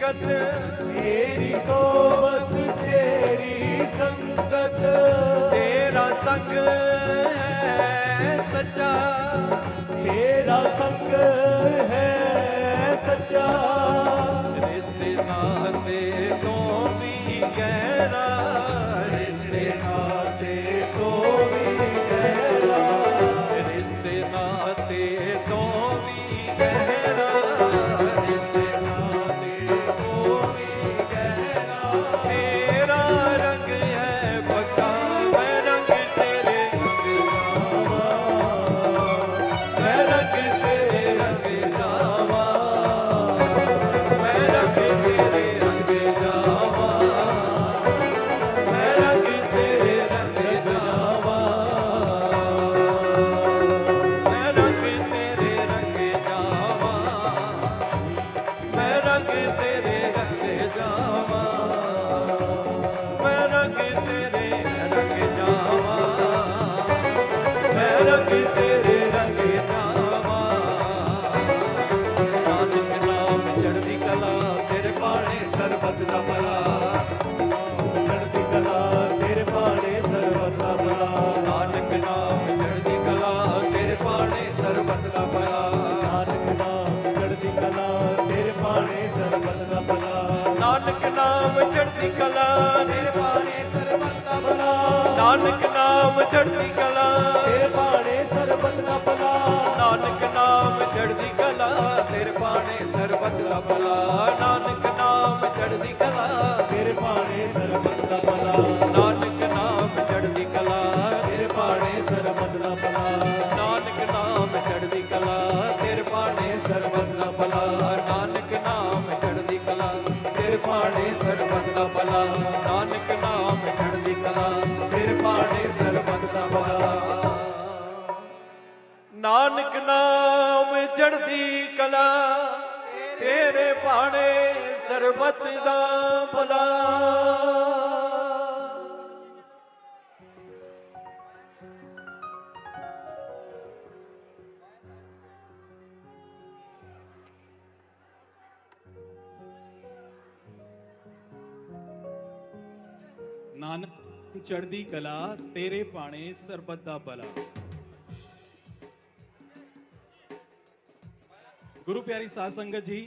संगत, तेरी सोबत तेरी संगत, तेरा संग है सच्चा, तेरा संग है सच्चा। रिश्ते नाते तो भी गहरा, रिश्ते नाते तो भी गहरा, रिश्ते नाते तो भी गहरा, रिश्ते नाते तो भी गहरा। तेरा रंग है पक्का, मैं रंग तेरे रंग जावा, मैं रंग तेरे रंग जावा, मैं रंग तेरे रंग जावा, मैं रंग तेरे रंग जावा, मैं रंग तेरे रंग जावा, मैं रंग तेरे रंग जावा, मैं रंग तेरे रंग जावा, मैं रंग तेरे रंग जावा। नानक नाम चढ़दी कला, तेरे पाणे सरबत दा भला, चढ़ती कला तेरे पाने सर्वत दा भला, नानक नाम चढ़दी कला, तेरे पाणे सरबत दा भला, नानक नाम चढ़ती कला तेरे पाने सर्वत दा भला, नानक नाम चढ़दी कला, तेरे पाने सर्वत दा भला, नानक नाम चढ़दी कला, तेरे पाने सर्वत दा भला, नानक नाम चढ़दी कला, तेरे पाणे सरबत दा भला, नानक नाम चढ़दी कला, तेरे पाने सर्वत दा भला, नानक नाम चढ़दी कला, तेरे पाने सर्वत दा भला, नानक नाम चढ़दी कला, तेरे पाणे सरबत दा भला, नानक नाम चढ़दी कला, तेरे पाणे सरबत दा भला, नानक नाम चढ़दी कला, तेरे पाणे सरबत दा भला। नानक नाम चढ़दी कला, तेरे पाणे सरबत दा भला। नानक चढ़दी कला, तेरे पाणे सरबत दा भला। गुरु प्यारी साध संगत जी,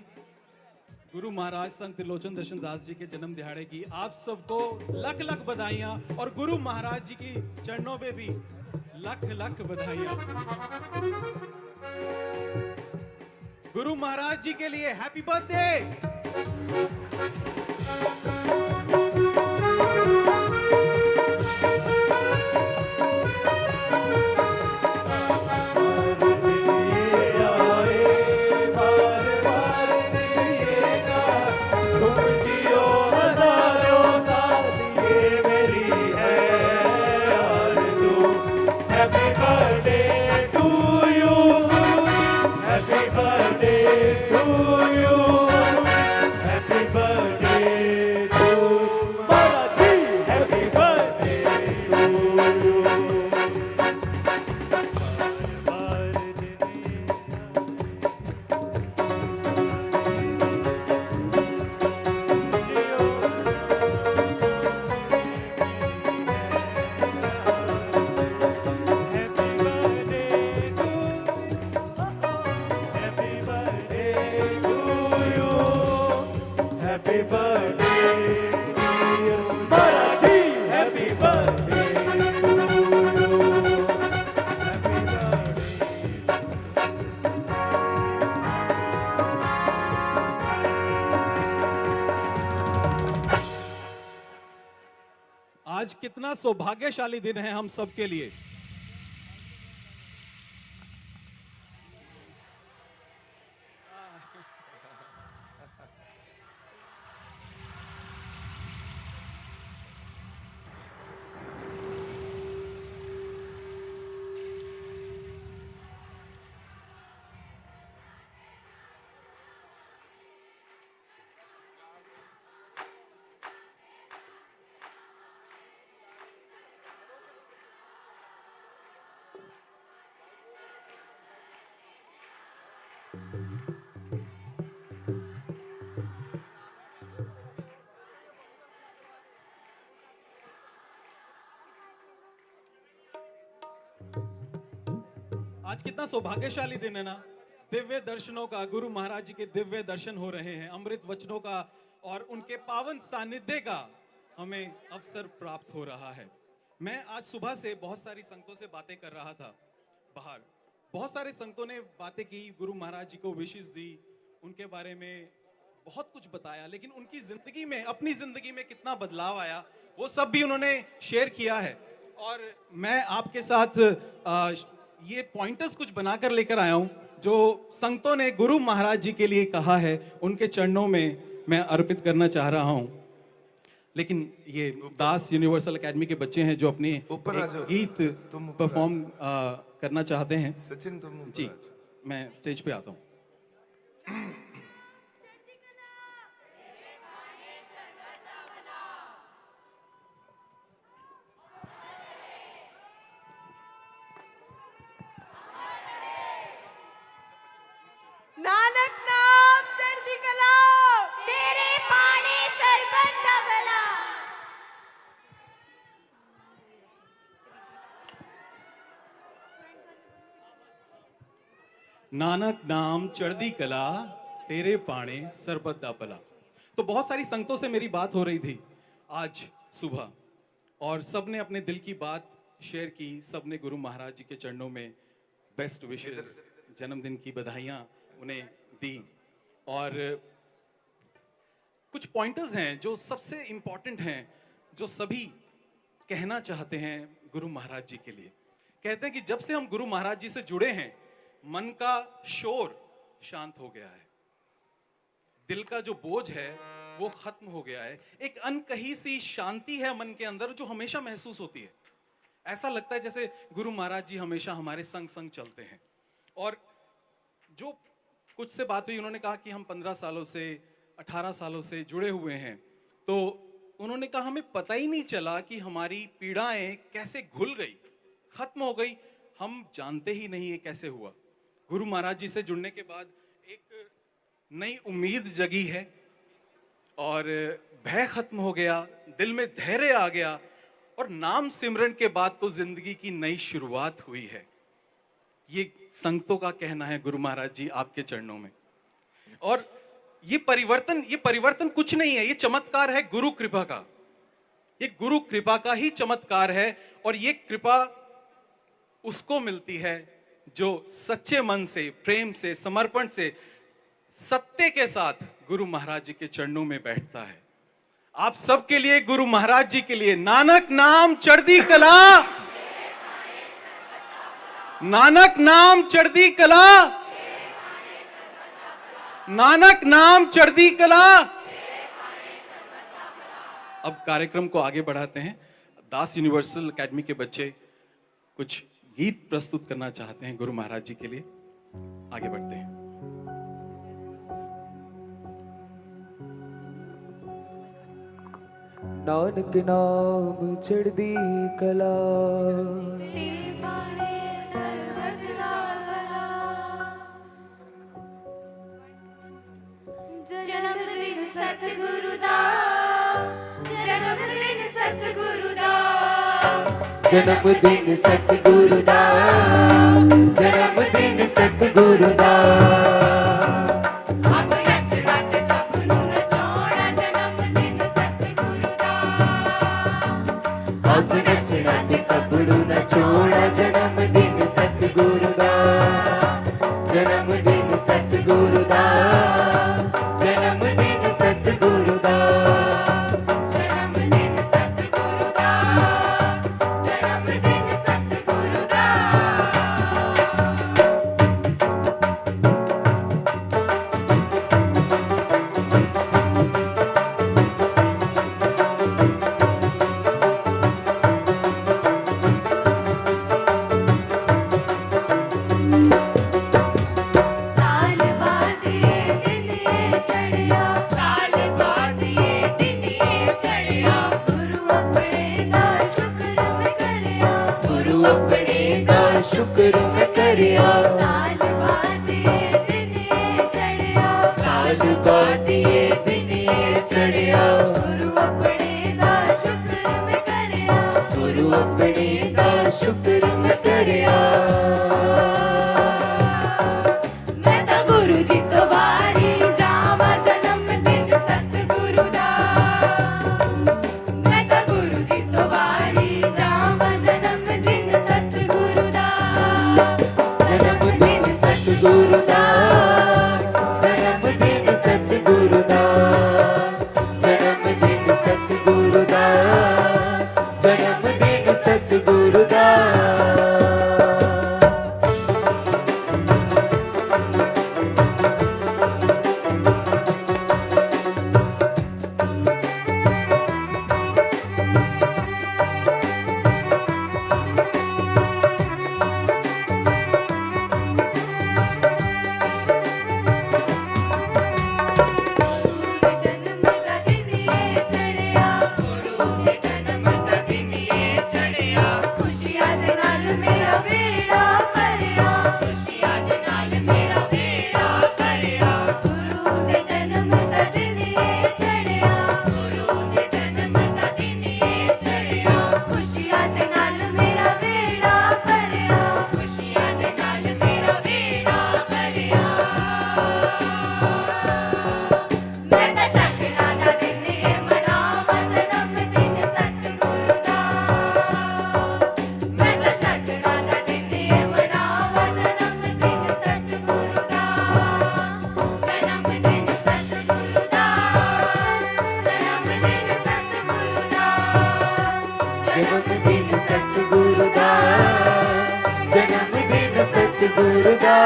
गुरु महाराज संत त्रिलोचन दर्शन दास जी के जन्म दिहाड़े की आप सबको लख लख बधाइयां, और गुरु महाराज जी की चरणों पे भी लख लख बधाइयां। गुरु महाराज जी के लिए हैप्पी बर्थडे। आज कितना सौभाग्यशाली दिन है हम सबके लिए। आज कितना सौभाग्यशाली दिन है ना, दिव्य दर्शनों का, गुरु महाराज जी के दिव्य दर्शन हो रहे हैं, अमृत वचनों का और उनके पावन सानिध्य का हमें अवसर प्राप्त हो रहा है। मैं आज सुबह से बहुत सारी संगतों से बातें कर रहा था बाहर। बहुत सारे संगतों ने बातें की, गुरु महाराज जी को विशेष दी, उनके बारे में बहुत कुछ बताया, लेकिन उनकी जिंदगी में, अपनी जिंदगी में कितना बदलाव आया वो सब भी उन्होंने शेयर किया है। और मैं आपके साथ ये पॉइंटर्स कुछ बनाकर लेकर आया हूं जो संगतों ने गुरु महाराज जी के लिए कहा है, उनके चरणों में मैं अर्पित करना चाह रहा हूं। लेकिन ये दास यूनिवर्सल एकेडमी के बच्चे हैं जो अपने ऊपर आ एक जाओ। गीत तुम ऊपर परफॉर्म करना चाहते हैं। सचिन तुम ऊपर जी, आ जाओ। मैं स्टेज पे आता हूं। नानक नाम चढ़ती कला, तेरे पानी सरबत दा भला। नानक नाम चढ़दी कला, तेरे पाणे सरबत दा भला। तो बहुत सारी संगतों से मेरी बात हो रही थी आज सुबह, और सबने अपने दिल की बात शेयर की। सबने गुरु महाराज जी के चरणों में बेस्ट विशेस, जन्मदिन की बधाइयां उन्हें दी। और कुछ पॉइंटर्स हैं जो सबसे इंपॉर्टेंट हैं, जो सभी कहना चाहते हैं गुरु महाराज जी के लिए। कहते हैं कि जब से हम गुरु महाराज जी से जुड़े हैं, मन का शोर शांत हो गया है, दिल का जो बोझ है वो खत्म हो गया है। एक अनकही सी शांति है मन के अंदर जो हमेशा महसूस होती है। ऐसा लगता है जैसे गुरु महाराज जी हमेशा हमारे संग संग चलते हैं। और जो कुछ से बात हुई, उन्होंने कहा कि हम 15 सालों से, 18 सालों से जुड़े हुए हैं। तो उन्होंने कहा हमें पता ही नहीं चला कि हमारी पीड़ाएं कैसे घुल गई, खत्म हो गई, हम जानते ही नहीं ये कैसे हुआ। गुरु महाराज जी से जुड़ने के बाद एक नई उम्मीद जगी है और भय खत्म हो गया, दिल में धैर्य आ गया, और नाम सिमरन के बाद तो जिंदगी की नई शुरुआत हुई है। ये संगतों का कहना है गुरु महाराज जी आपके चरणों में। और ये परिवर्तन कुछ नहीं है, ये चमत्कार है गुरु कृपा का। ये गुरु कृपा का ही चमत्कार है। और ये कृपा उसको मिलती है जो सच्चे मन से, प्रेम से, समर्पण से, सत्य के साथ गुरु महाराज जी के चरणों में बैठता है। आप सबके लिए, गुरु महाराज जी के लिए, नानक नाम चढ़दी कला, नानक नाम चढ़दी कला, नानक नाम चढ़दी कला। अब कार्यक्रम को आगे बढ़ाते हैं। दास यूनिवर्सल एकेडमी के बच्चे कुछ गीत प्रस्तुत करना चाहते हैं गुरु महाराज जी के लिए। आगे बढ़ते हैं। नानक नाम चढ़दी कला, तेरे पानी सरबत दा भला। जन्मदिन सतगुरु दा, जन्मदिन सतगुरु दा, जन्मदिन सतगुरु दा, जन्मदिन सतगुरु दा। अब नच नच सबनू नचाउणा, जन्मदिन सतगुरु दा। अब नचना ते सबनू नचाउणा, जन्मदिन सतगुरु दा, जन्मदिन सतगुरु दा, जन्मदिन सतगुरु दा। जन्मदिन सतगुरु दा, जन्मदिन सतगुरु दा। साल बाद ये दिन ये चढ़िया, साल बाद ये दिन ये चढ़िया। गुरु अपने दा शुक्र मैं करिया, गुरु अपने दा शुक्र मैं करिया। साल बाद ये दिन ये चढ़िया, साल बाद ये दिन ये चढ़िया। गुरु अपने दा शुक्र मैं करिया, गुरु अपने दा शुक्र मैं करिया। ਸਤਿਗੁਰੂ ਦਾ ਜਨਮ ਦਿਨ ਸਤਿਗੁਰੂ ਦਾ ਜਨਮ ਦਿਨ ਸਤਿਗੁਰੂ ਦਾ ਜਨਮ ਦਿਨ ਸਤਿਗੁਰੂ ਦਾ ਜਨਮ ਦਾ ਦਿਨ ਇਹ ਚੜਿਆ ਗੁਰੂ ਦੇ ਜਨਮ ਦਾ ਦਿਨ ਇਹ ਚੜਿਆ ਖੁਸ਼ੀਆਂ ਦੇ ਨਾਲ ਮੇਰਾ ਵੇੜਾ ਭਰਿਆ ਖੁਸ਼ੀਆਂ ਦੇ ਨਾਲ ਮੇਰਾ ਵੇੜਾ ਭਰਿਆ ਗੁਰੂ ਦੇ ਜਨਮ ਦਾ ਦਿਨ ਇਹ ਚੜਿਆ ਗੁਰੂ ਦੇ ਜਨਮ ਦਾ ਦਿਨ ਇਹ ਚੜਿਆ ਖੁਸ਼ੀਆਂ ਦੇ ਨਾਲ ਮੇਰਾ ਵੇੜਾ ਭਰਿਆ ਖੁਸ਼ੀਆਂ ਦੇ ਨਾਲ ਮੇਰਾ ਵੇੜਾ ਭਰਿਆ ਮੈਂ ਤਾਂ ਸ਼ਗਨਾਂ ਦਾ ਦਿਨ ਇਹ ਮਨਾਵਾਂ ਜਨਮ ਦਿਨ ਸਤਿਗੁਰੂ ਦਾ ਮੈਂ ਤਾਂ ਸ਼ਗਨਾਂ ਦਾ ਦਿਨ ਇਹ ਮਨਾਵਾਂ ਜਨਮ ਦਿਨ ਸਤਿਗੁਰੂ ਦਾ ਜਨਮ ਦਿਨ ਸਤਿਗੁਰੂ ਦਾ ਜਨਮ ਦਿਨ ਸਤਿਗੁਰੂ ਦਾ ਜਨਮ ਦਿਨ ਸਤਿਗੁਰੂ ਦਾ ਜਨਮ ਦਿਨ ਸਤਿਗੁਰੂ ਦਾ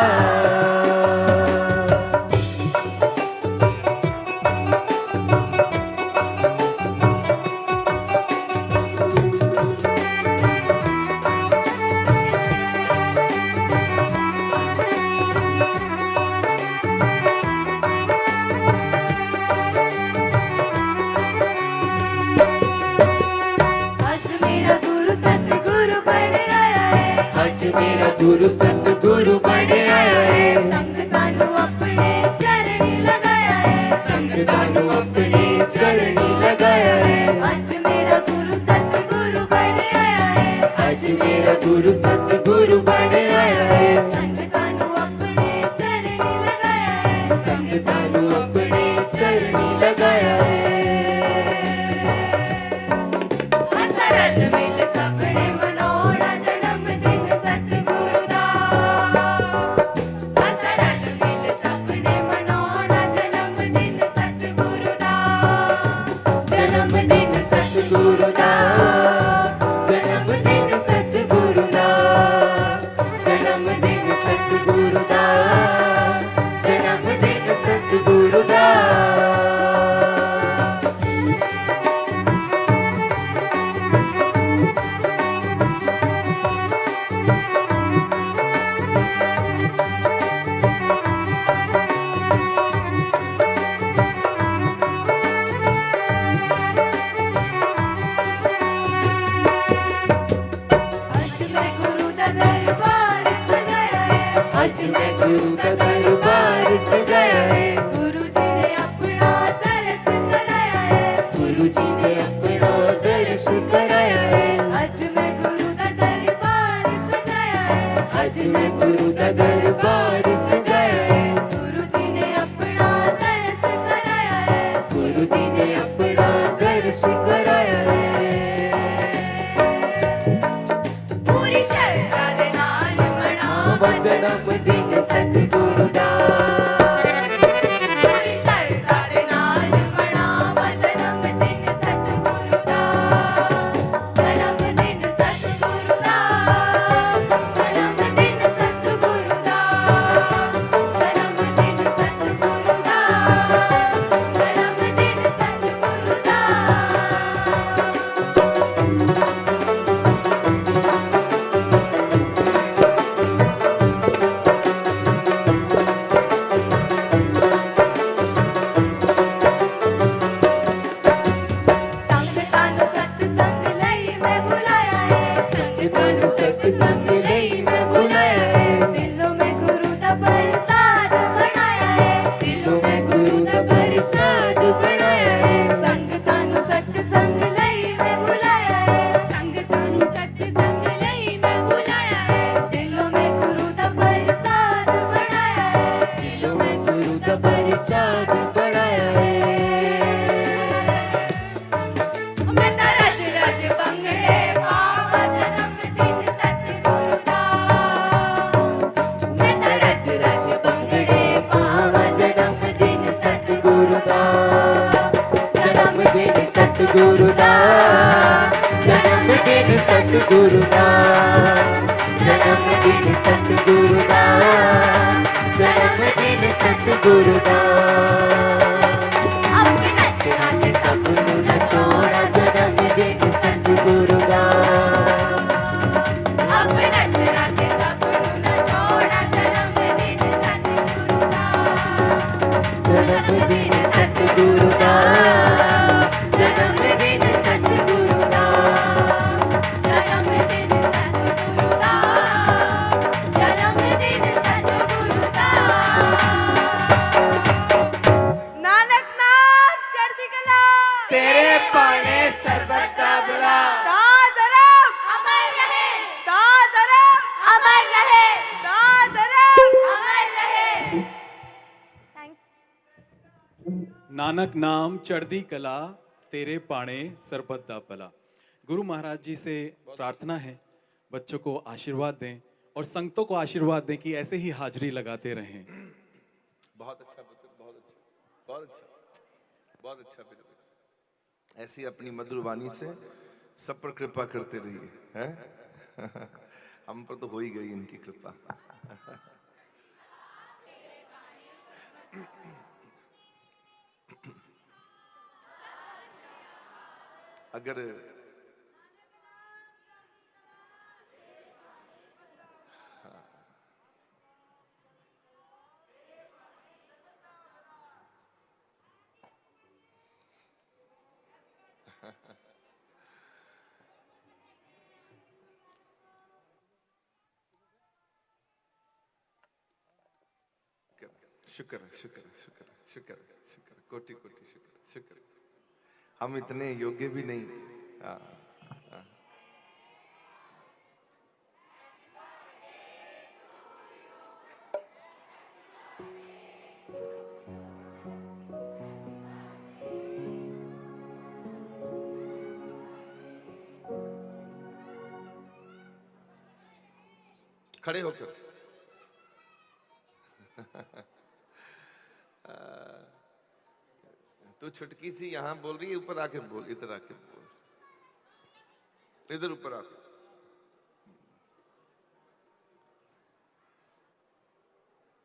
ਅੱਜ ਮੇਰਾ ਗੁਰੂ ਸਤਿਗੁਰੂ ਬਣ ਆਇਆ ਹੈ ਅੱਜ ਮੇਰਾ ਗੁਰੂ ਸਤਿਗੁਰੂ ਬਣ ਆਇਆ ਹੈ ਸੰਗਤਾਂ ਨੂੰ ਆਪਣੇ ਚਰਣੀ ਲਗਾਇਆ ਹੈ ਸੰਗਤਾਂ ਨੂੰ ਆਪਣੇ ਚਰਣੀ ਲਗਾਇਆ ਹੈ ਅੱਜ ਮੇਰਾ ਗੁਰੂ ਸਤਿਗੁਰੂ ਬਣ ਆਇਆ ਹੈ ਅੱਜ ਮੇਰਾ ਗੁਰੂ ਸਤਿਗੁਰੂ ਬਣ ਆਇਆ ਹੈ ਸੰਗਤਾਂ ਨੂੰ ਆਪਣੇ ਚਰਣੀ ਲਗਾਇਆ ਹੈ ਸੰਗਤਾਂ ਨੂੰ ਆਪਣੇ ਚਰਣੀ ਲਗਾਇਆ ਹੈ ਹਸਰਤ ਮਿਲ ਸਭਨੇ ਮਨਾਉਣਾ ਜਨਮ ਦਿਨ ਸਤਿਗੁਰੂ ਦਾ ਹਸਰਤ ਮਿਲ ਸਭਨੇ ਮਨਾਉਣਾ ਜਨਮ ਦਿਨ ਸਤਿਗੁਰੂ ਦਾ ਜਨਮ ਦਿਨ ਸਤਿਗੁਰੂ ਦਾ ਜਨਮ ਦਿਨ ਸਤਿਗੁਰੂ ਦਾ ਜਨਮ ਦਿਨ ਸਤਿਗੁਰੂ ਦਾ ਜਨਮ ਦਿਨ ਸਤਿਗੁਰੂ ਦਾ ਅੱਜ ਮੈਂ ਗੁਰੂ ਦਾ ਦਰਬਾਰ ਸਜਾਇਆ ਹੈ ਅੱਜ ਮੈਂ ਗੁਰੂ ਦਾ ਦਰਬਾਰ ਸਜਾਇਆ ਹੈ ਗੁਰੂ ਜੀ ਨੇ ਆਪਣਾ ਦਰਸ ਕਰਾਇਆ ਹੈ ਗੁਰੂ ਜੀ ਨੇ ਆਪਣਾ ਦਰਸ਼ ਕਰਾਇਆ ਹੈ ਅੱਜ ਮੈਂ ਗੁਰੂ ਦਾ ਦਰਬਾਰ ਸਜਾਇਆ ਹੈ ਅੱਜ ਮੈਂ ਗੁਰੂ ਦਾ ਦਰਬਾਰ ਸਜਾਇਆ ਹੈ ਗੁਰੂ ਜੀ ਨੇ ਆਪਣਾ ਦਰਸ ਕਰਾਇਆ ਹੈ ਗੁਰੂ ਜੀ ਨੇ ਆਪਣਾ ਦਰਸ਼ ਕਰਾਇਆ ਹੈ ਪੂਰੀ ਸ਼ਰਧਾ ਦੇ ਨਾਲ ਮਨਾਵਾਂ ਜਨਮ ਦਿਨ ਸਤਿਗੁਰੂ ਦਾ ਪੂਰੀ ਸ਼ਰਧਾ ਦੇ ਨਾਲ ਮਨਾਵਾਂ ਜਨਮ ਦਿਨ ਸਤਿਗੁਰੂ ਦਾ ਜਨਮ ਦਿਨ ਸਤਿਗੁਰੂ ਦਾ ਜਨਮ ਦਿਨ ਸਤਿਗੁਰੂ ਦਾ ਜਨਮ ਦਿਨ ਸਤਿਗੁਰੂ ਦਾ ਜਨਮ ਦਿਨ ਸਤਿਗੁਰੂ ਦਾ सतगुरु दा जन्मदिन सतगुरु दा जन्मदिन सतगुरु दा अपने नचना के सब नूं नचाउणा जन्मदिन सतगुरु दा अपने नचना के सब नचोड़ा जन्मदिन सतगुरु दा जन्मदिन सतगुरु दा जन्मदिन सतगुरु दा जन्मदिन सतगुरु दा जन्मदिन सतगुरु दा नानक नाम चढ़ती कला तेरे पाने सरबत दा भला दादरम अमर रहे दादरम अमर रहे दादरम अमर रहे थैंक नानक नाम चढ़दी कला तेरे पाणे सरबत दा भला। गुरु महाराज जी से प्रार्थना है बच्चों को आशीर्वाद दें और संगतों को आशीर्वाद दें कि ऐसे ही हाजिरी लगाते रहें। बहुत अच्छा पुत्र, बहुत अच्छा, बहुत अच्छा, बहुत अच्छा मेरे बच्चे। ऐसी अपनी मधुर वाणी से सब पर कृपा करते रहिए, हैं? हम पर तो हो ही गई इनकी कृपा। अगर शुक्र है, शुक्र है, शुक्र है, शुक्र है, शुक्र है, कोटि कोटि शुक्र है, शुक्र है। हम इतने योग्य भी नहीं। हाँ, हाँ। खड़े होकर तू छुटकी सी यहां बोल रही है, ऊपर आके बोल, इधर आके बोल, इधर ऊपर आके।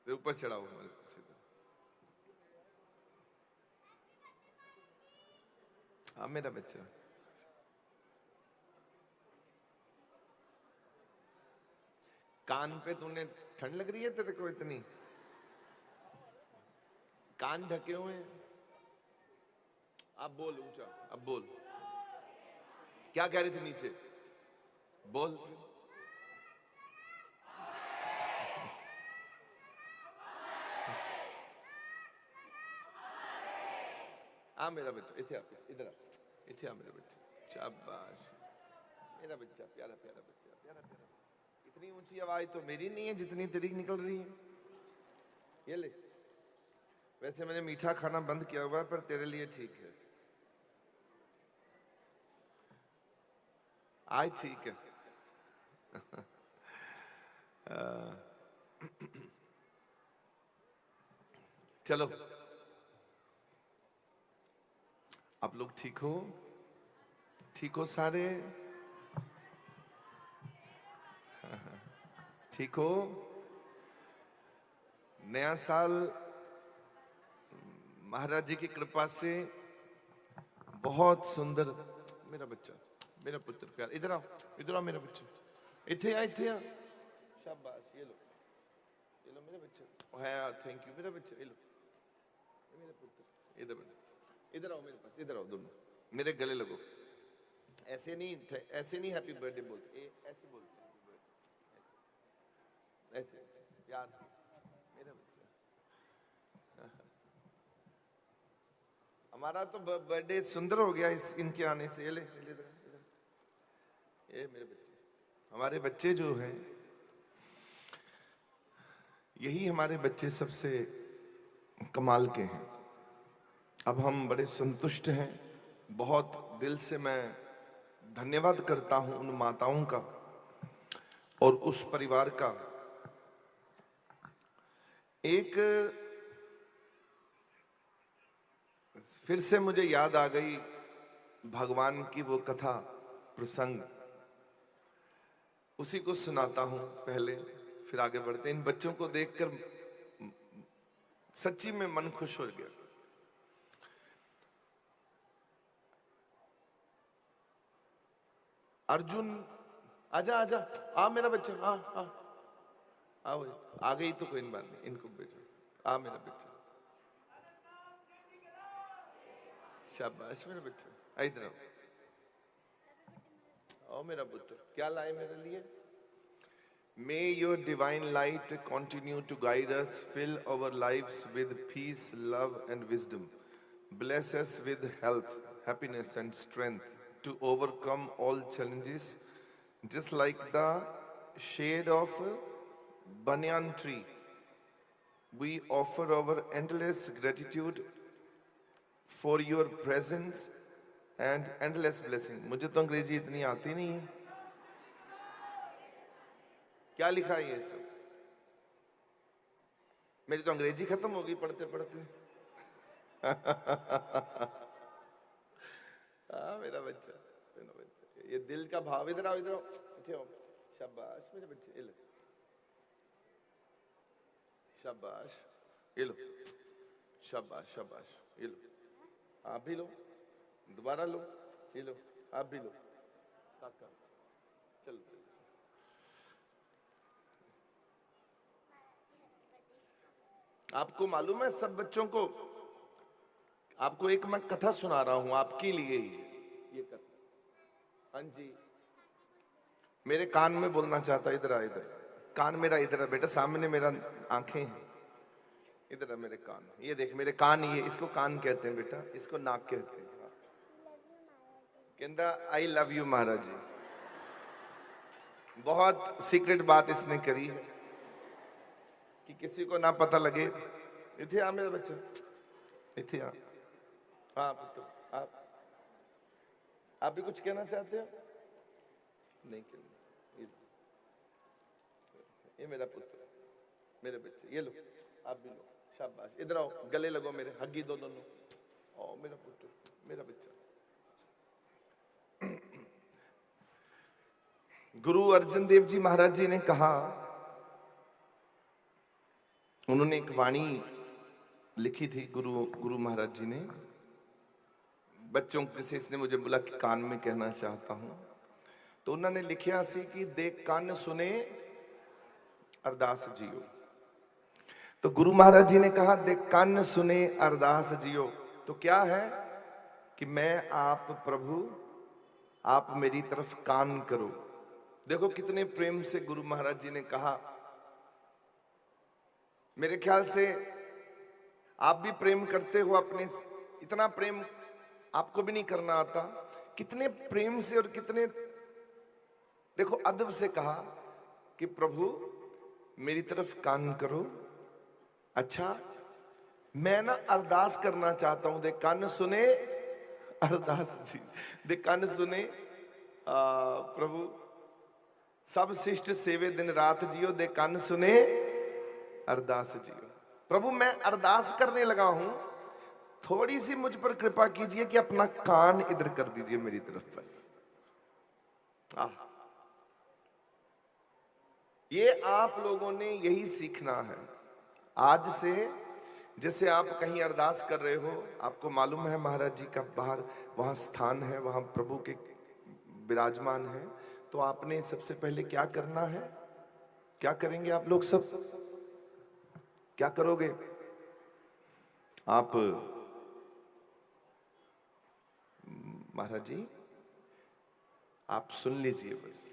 ऊपर चढ़ाओ हमारे पास इधर। हाँ मेरा बच्चा, कान पे तूने ठंड लग रही है तेरे को इतनी? कान ढके हुए हैं। अब बोल ऊंचा, अब बोल। क्या कह रही थी नीचे? बोल। आ मेरा बच्चा, इधर आ, इधर आ, इधर आ मेरा बच्चा, शाबाश मेरा बच्चा, प्यारा प्यारा बच्चा, प्यारा प्यारा। इतनी ऊंची आवाज तो मेरी नहीं है जितनी तेरी निकल रही है। ये ले, वैसे मैंने मीठा खाना बंद किया हुआ है पर तेरे लिए ठीक है। आज ठीक है। चलो आप लोग ठीक हो? ठीक हो सारे? ठीक हो? नया साल महाराज जी की कृपा से बहुत सुंदर। मेरा बच्चा, मेरा पुत्र प्यार, इधर आओ, इधर आओ मेरा बच्चा, इथे आ, इथे आ, शाबाश। ये लो मेरा बच्चा, है, थैंक यू मेरा बच्चा। ये लो मेरा पुत्र, इधर इधर आओ मेरे पास, इधर आओ दोनों, मेरे गले लगो। ऐसे नहीं, ऐसे नहीं हैप्पी बर्थडे बोलते, ऐसे बोलते हैं, ऐसे ऐसे प्यार से। मेरा बच्चा, हमारा तो बर्थडे सुंदर हो गया इस इनके आने से। ये ले, ये मेरे बच्चे, हमारे बच्चे जो हैं, यही हमारे बच्चे सबसे कमाल के हैं। अब हम बड़े संतुष्ट हैं। बहुत दिल से मैं धन्यवाद करता हूं उन माताओं का और उस परिवार का। एक फिर से मुझे याद आ गई भगवान की वो कथा प्रसंग उसी को सुनाता हूं पहले, फिर आगे बढ़ते हैं। इन बच्चों को देखकर सच्ची में मन खुश हो गया। अर्जुन, आजा आजा, आ मेरा बच्चा, आ आओ, आ गई तो कोई बात नहीं, इनको भेजो, आ मेरा बच्चा, शाबाश मेरा बच्चा, इधर आओ, आओ मेरा पुत्र, क्या लाए मेरे लिए? May your divine light continue to guide us, fill our lives with peace, love and wisdom. Bless us with health, happiness and strength to overcome all challenges. Just like the shade of a banyan tree, we offer our endless gratitude for your presence and endless blessing. मुझे तो अंग्रेजी इतनी आती नहीं है। क्या लिखा है ये सब? मेरी तो अंग्रेजी खत्म हो गई पढ़ते पढ़ते। मेरा बच्चा, ये दिल का भाव। इधर आओ, इधर आओ, इधर आओ, शाबाश मेरे बच्चे, ये लो, शाबाश, ये लो, शाबाश शाबाश, ये लो, आप भी लो, दोबारा लो, ये लो, आप भी लो, काका, चलो चलो। आपको मालूम है सब बच्चों को, आपको एक मैं कथा सुना रहा हूं आपके लिए ही, ये कथा। हाँ जी, मेरे कान में बोलना चाहता, इधर आ, इधर कान मेरा इधर है बेटा, सामने मेरा आंखें हैं, इधर है मेरे कान, ये देख मेरे कान, ये इसको कान कहते हैं बेटा, इसको नाक कहते हैं। कहता आई लव यू महाराज जी। बहुत सीक्रेट बात इसने करी है कि किसी को ना पता लगे। इथे आ मेरा बच्चा, इथे आ। हाँ पुत्र, आप भी कुछ कहना चाहते हो? नहीं कहना। ये मेरा पुत्र, मेरे बच्चे, ये लो, आप भी लो, शाबाश। इधर आओ, गले लगो मेरे, हग्गी दो दोनों। ओ मेरा पुत्र, मेरा बच्चा। गुरु अर्जन देव जी महाराज जी ने कहा, उन्होंने एक वाणी लिखी थी गुरु महाराज जी ने बच्चों, जैसे इसने मुझे बोला कि कान में कहना चाहता हूं, तो उन्होंने लिखा सी कि देख कान सुने अरदास जियो। तो गुरु महाराज जी ने कहा देख कान सुने अरदास जियो, तो क्या है कि मैं आप प्रभु, आप मेरी तरफ कान करो। देखो कितने प्रेम से गुरु महाराज जी ने कहा। मेरे ख्याल से आप भी प्रेम करते हो अपने, इतना प्रेम आपको भी नहीं करना आता। कितने प्रेम से और कितने, देखो अदब से कहा कि प्रभु मेरी तरफ कान करो। अच्छा, मैं ना अरदास करना चाहता हूं, दे कान सुने अरदास जी, दे कान सुने प्रभु सब शिष्ट सेवे दिन रात जियो, दे कान सुने अरदास जियो। प्रभु मैं अरदास करने लगा हूं, थोड़ी सी मुझ पर कृपा कीजिए कि अपना कान इधर कर दीजिए मेरी तरफ बस। ये आप लोगों ने यही सीखना है आज से। जैसे आप कहीं अरदास कर रहे हो, आपको मालूम है महाराज जी का बाहर वहां स्थान है, वहां प्रभु के विराजमान है, तो आपने सबसे पहले क्या करना है? क्या करेंगे आप लोग सब? क्या करोगे आप? महाराज जी आप सुन लीजिए बस,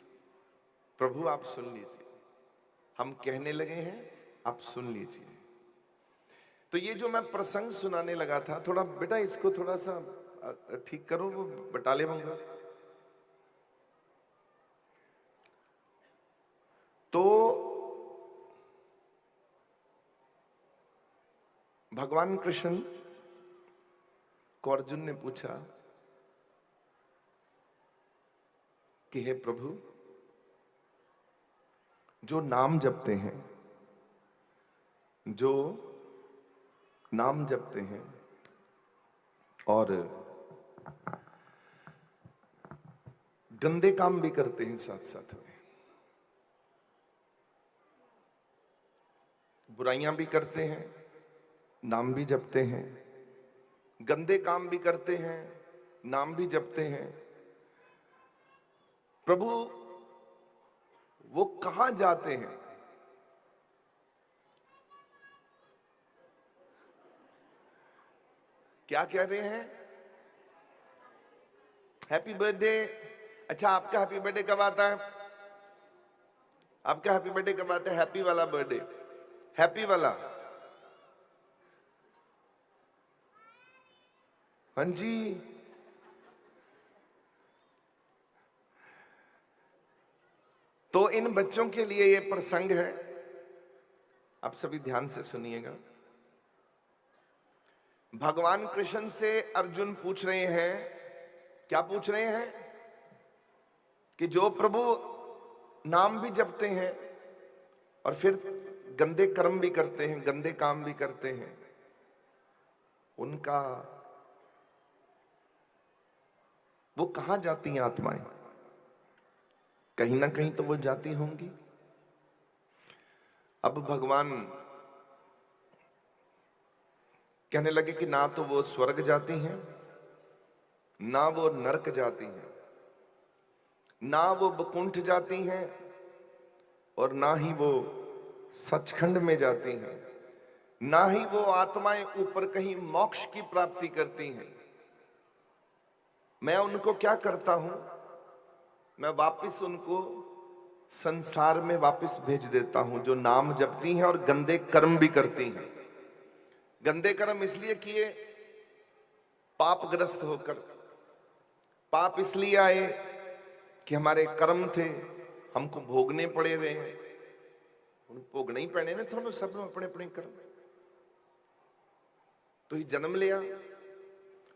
प्रभु आप सुन लीजिए, हम कहने लगे हैं, आप सुन लीजिए। तो ये जो मैं प्रसंग सुनाने लगा था, थोड़ा बेटा इसको थोड़ा सा ठीक करो, वो बटाले होंगे। तो भगवान कृष्ण को अर्जुन ने पूछा कि हे प्रभु, जो नाम जपते हैं, जो नाम जपते हैं और गंदे काम भी करते हैं साथ साथ में, बुराइयां भी करते हैं, नाम भी जपते हैं, गंदे काम भी करते हैं, नाम भी जपते हैं। प्रभु वो कहां जाते हैं? क्या कह रहे हैं? Happy birthday. अच्छा, आपका हैप्पी बर्थडे कब आता है? आपका हैप्पी बर्थडे कब आता है? हैप्पी वाला बर्थडे, हैप्पी वाला। हाँ जी, तो इन बच्चों के लिए ये प्रसंग है, आप सभी ध्यान से सुनिएगा। भगवान कृष्ण से अर्जुन पूछ रहे हैं, क्या पूछ रहे हैं? कि जो प्रभु नाम भी जपते हैं और फिर गंदे कर्म भी करते हैं, गंदे काम भी करते हैं, उनका वो कहां जाती हैं आत्माएं? कहीं ना कहीं तो वो जाती होंगी। अब भगवान कहने लगे कि ना तो वो स्वर्ग जाती हैं, ना वो नरक जाती हैं, ना वो बकुंठ जाती हैं, और ना ही वो सचखंड में जाती हैं, ना ही वो आत्माएं ऊपर कहीं मोक्ष की प्राप्ति करती हैं। मैं उनको क्या करता हूं? मैं वापस उनको संसार में वापस भेज देता हूं, जो नाम जपती हैं और गंदे कर्म भी करती हैं। गंदे कर्म इसलिए किए, पापग्रस्त होकर। पाप इसलिए आए कि हमारे कर्म थे, हमको भोगने पड़े हुए हैं। भोगने ही पैने ने थोड़ा सब अपने अपने कर्म। तो ही जन्म लिया,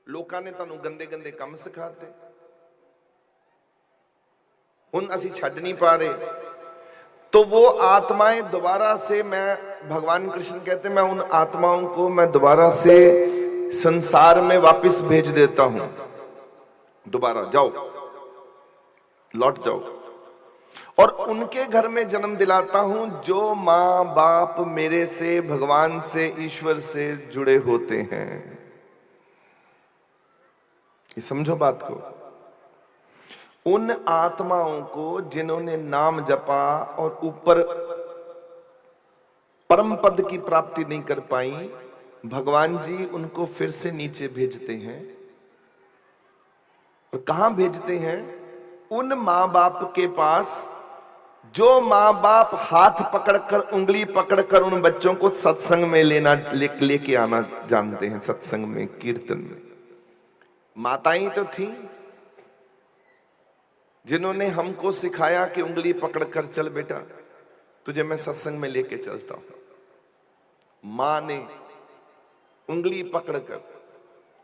लोकां ने तुहानू गंदे गंदे काम सिखाते, हुण असीं छड्ड नहीं पा रहे। तो वो आत्माएं दोबारा से, मैं भगवान कृष्ण कहते मैं उन आत्माओं को मैं दोबारा से संसार में वापस भेज देता हूं। दोबारा जाओ, लौट जाओ, और उनके घर में जन्म दिलाता हूं जो मां बाप मेरे से, भगवान से, ईश्वर से जुड़े होते हैं। ये समझो बात को। उन आत्माओं को जिन्होंने नाम जपा और ऊपर परम पद की प्राप्ति नहीं कर पाई, भगवान जी उनको फिर से नीचे भेजते हैं। और कहां भेजते हैं? उन मां बाप के पास जो मां बाप हाथ पकड़कर, उंगली पकड़कर उन बच्चों को सत्संग में लेके आना जानते हैं। सत्संग में, कीर्तन में माताएं तो थी जिन्होंने हमको सिखाया कि उंगली पकड़कर चल बेटा, तुझे मैं सत्संग में लेके चलता हूं। मां ने उंगली पकड़कर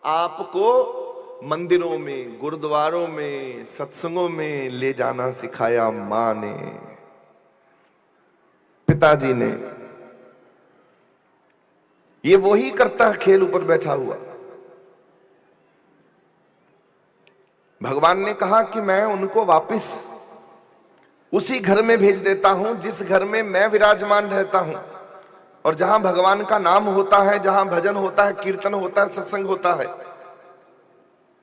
आपको मंदिरों में, गुरुद्वारों में, सत्संगों में ले जाना सिखाया मां ने, पिताजी ने। ये वही करता है खेल ऊपर बैठा हुआ। भगवान ने कहा कि मैं उनको वापस उसी घर में भेज देता हूं जिस घर में मैं विराजमान रहता हूं, और जहां भगवान का नाम होता है, जहां भजन होता है, कीर्तन होता है, सत्संग होता है।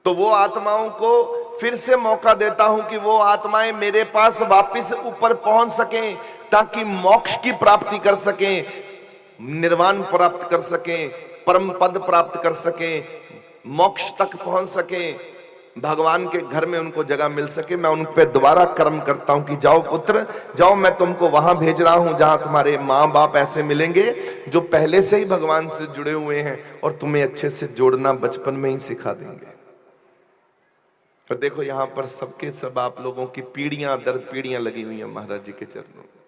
तो वो आत्माओं को फिर से मौका देता हूं कि वो आत्माएं मेरे पास वापस ऊपर पहुंच सकें, ताकि मोक्ष की प्राप्ति कर सकें, निर्वाण प्राप्त कर सकें, परम पद प्राप्त कर सकें, मोक्ष तक पहुंच सकें, भगवान के घर में उनको जगह मिल सके। मैं उन पे दोबारा कर्म करता हूं कि जाओ पुत्र जाओ, मैं तुमको वहां भेज रहा हूं जहां तुम्हारे मां बाप ऐसे मिलेंगे जो पहले से ही भगवान से जुड़े हुए हैं और तुम्हें अच्छे से जोड़ना बचपन में ही सिखा देंगे। और देखो यहां पर सबके सब आप लोगों की पीढ़ियां दर पीढ़ियां लगी हुई हैं महाराज जी के चरणों में।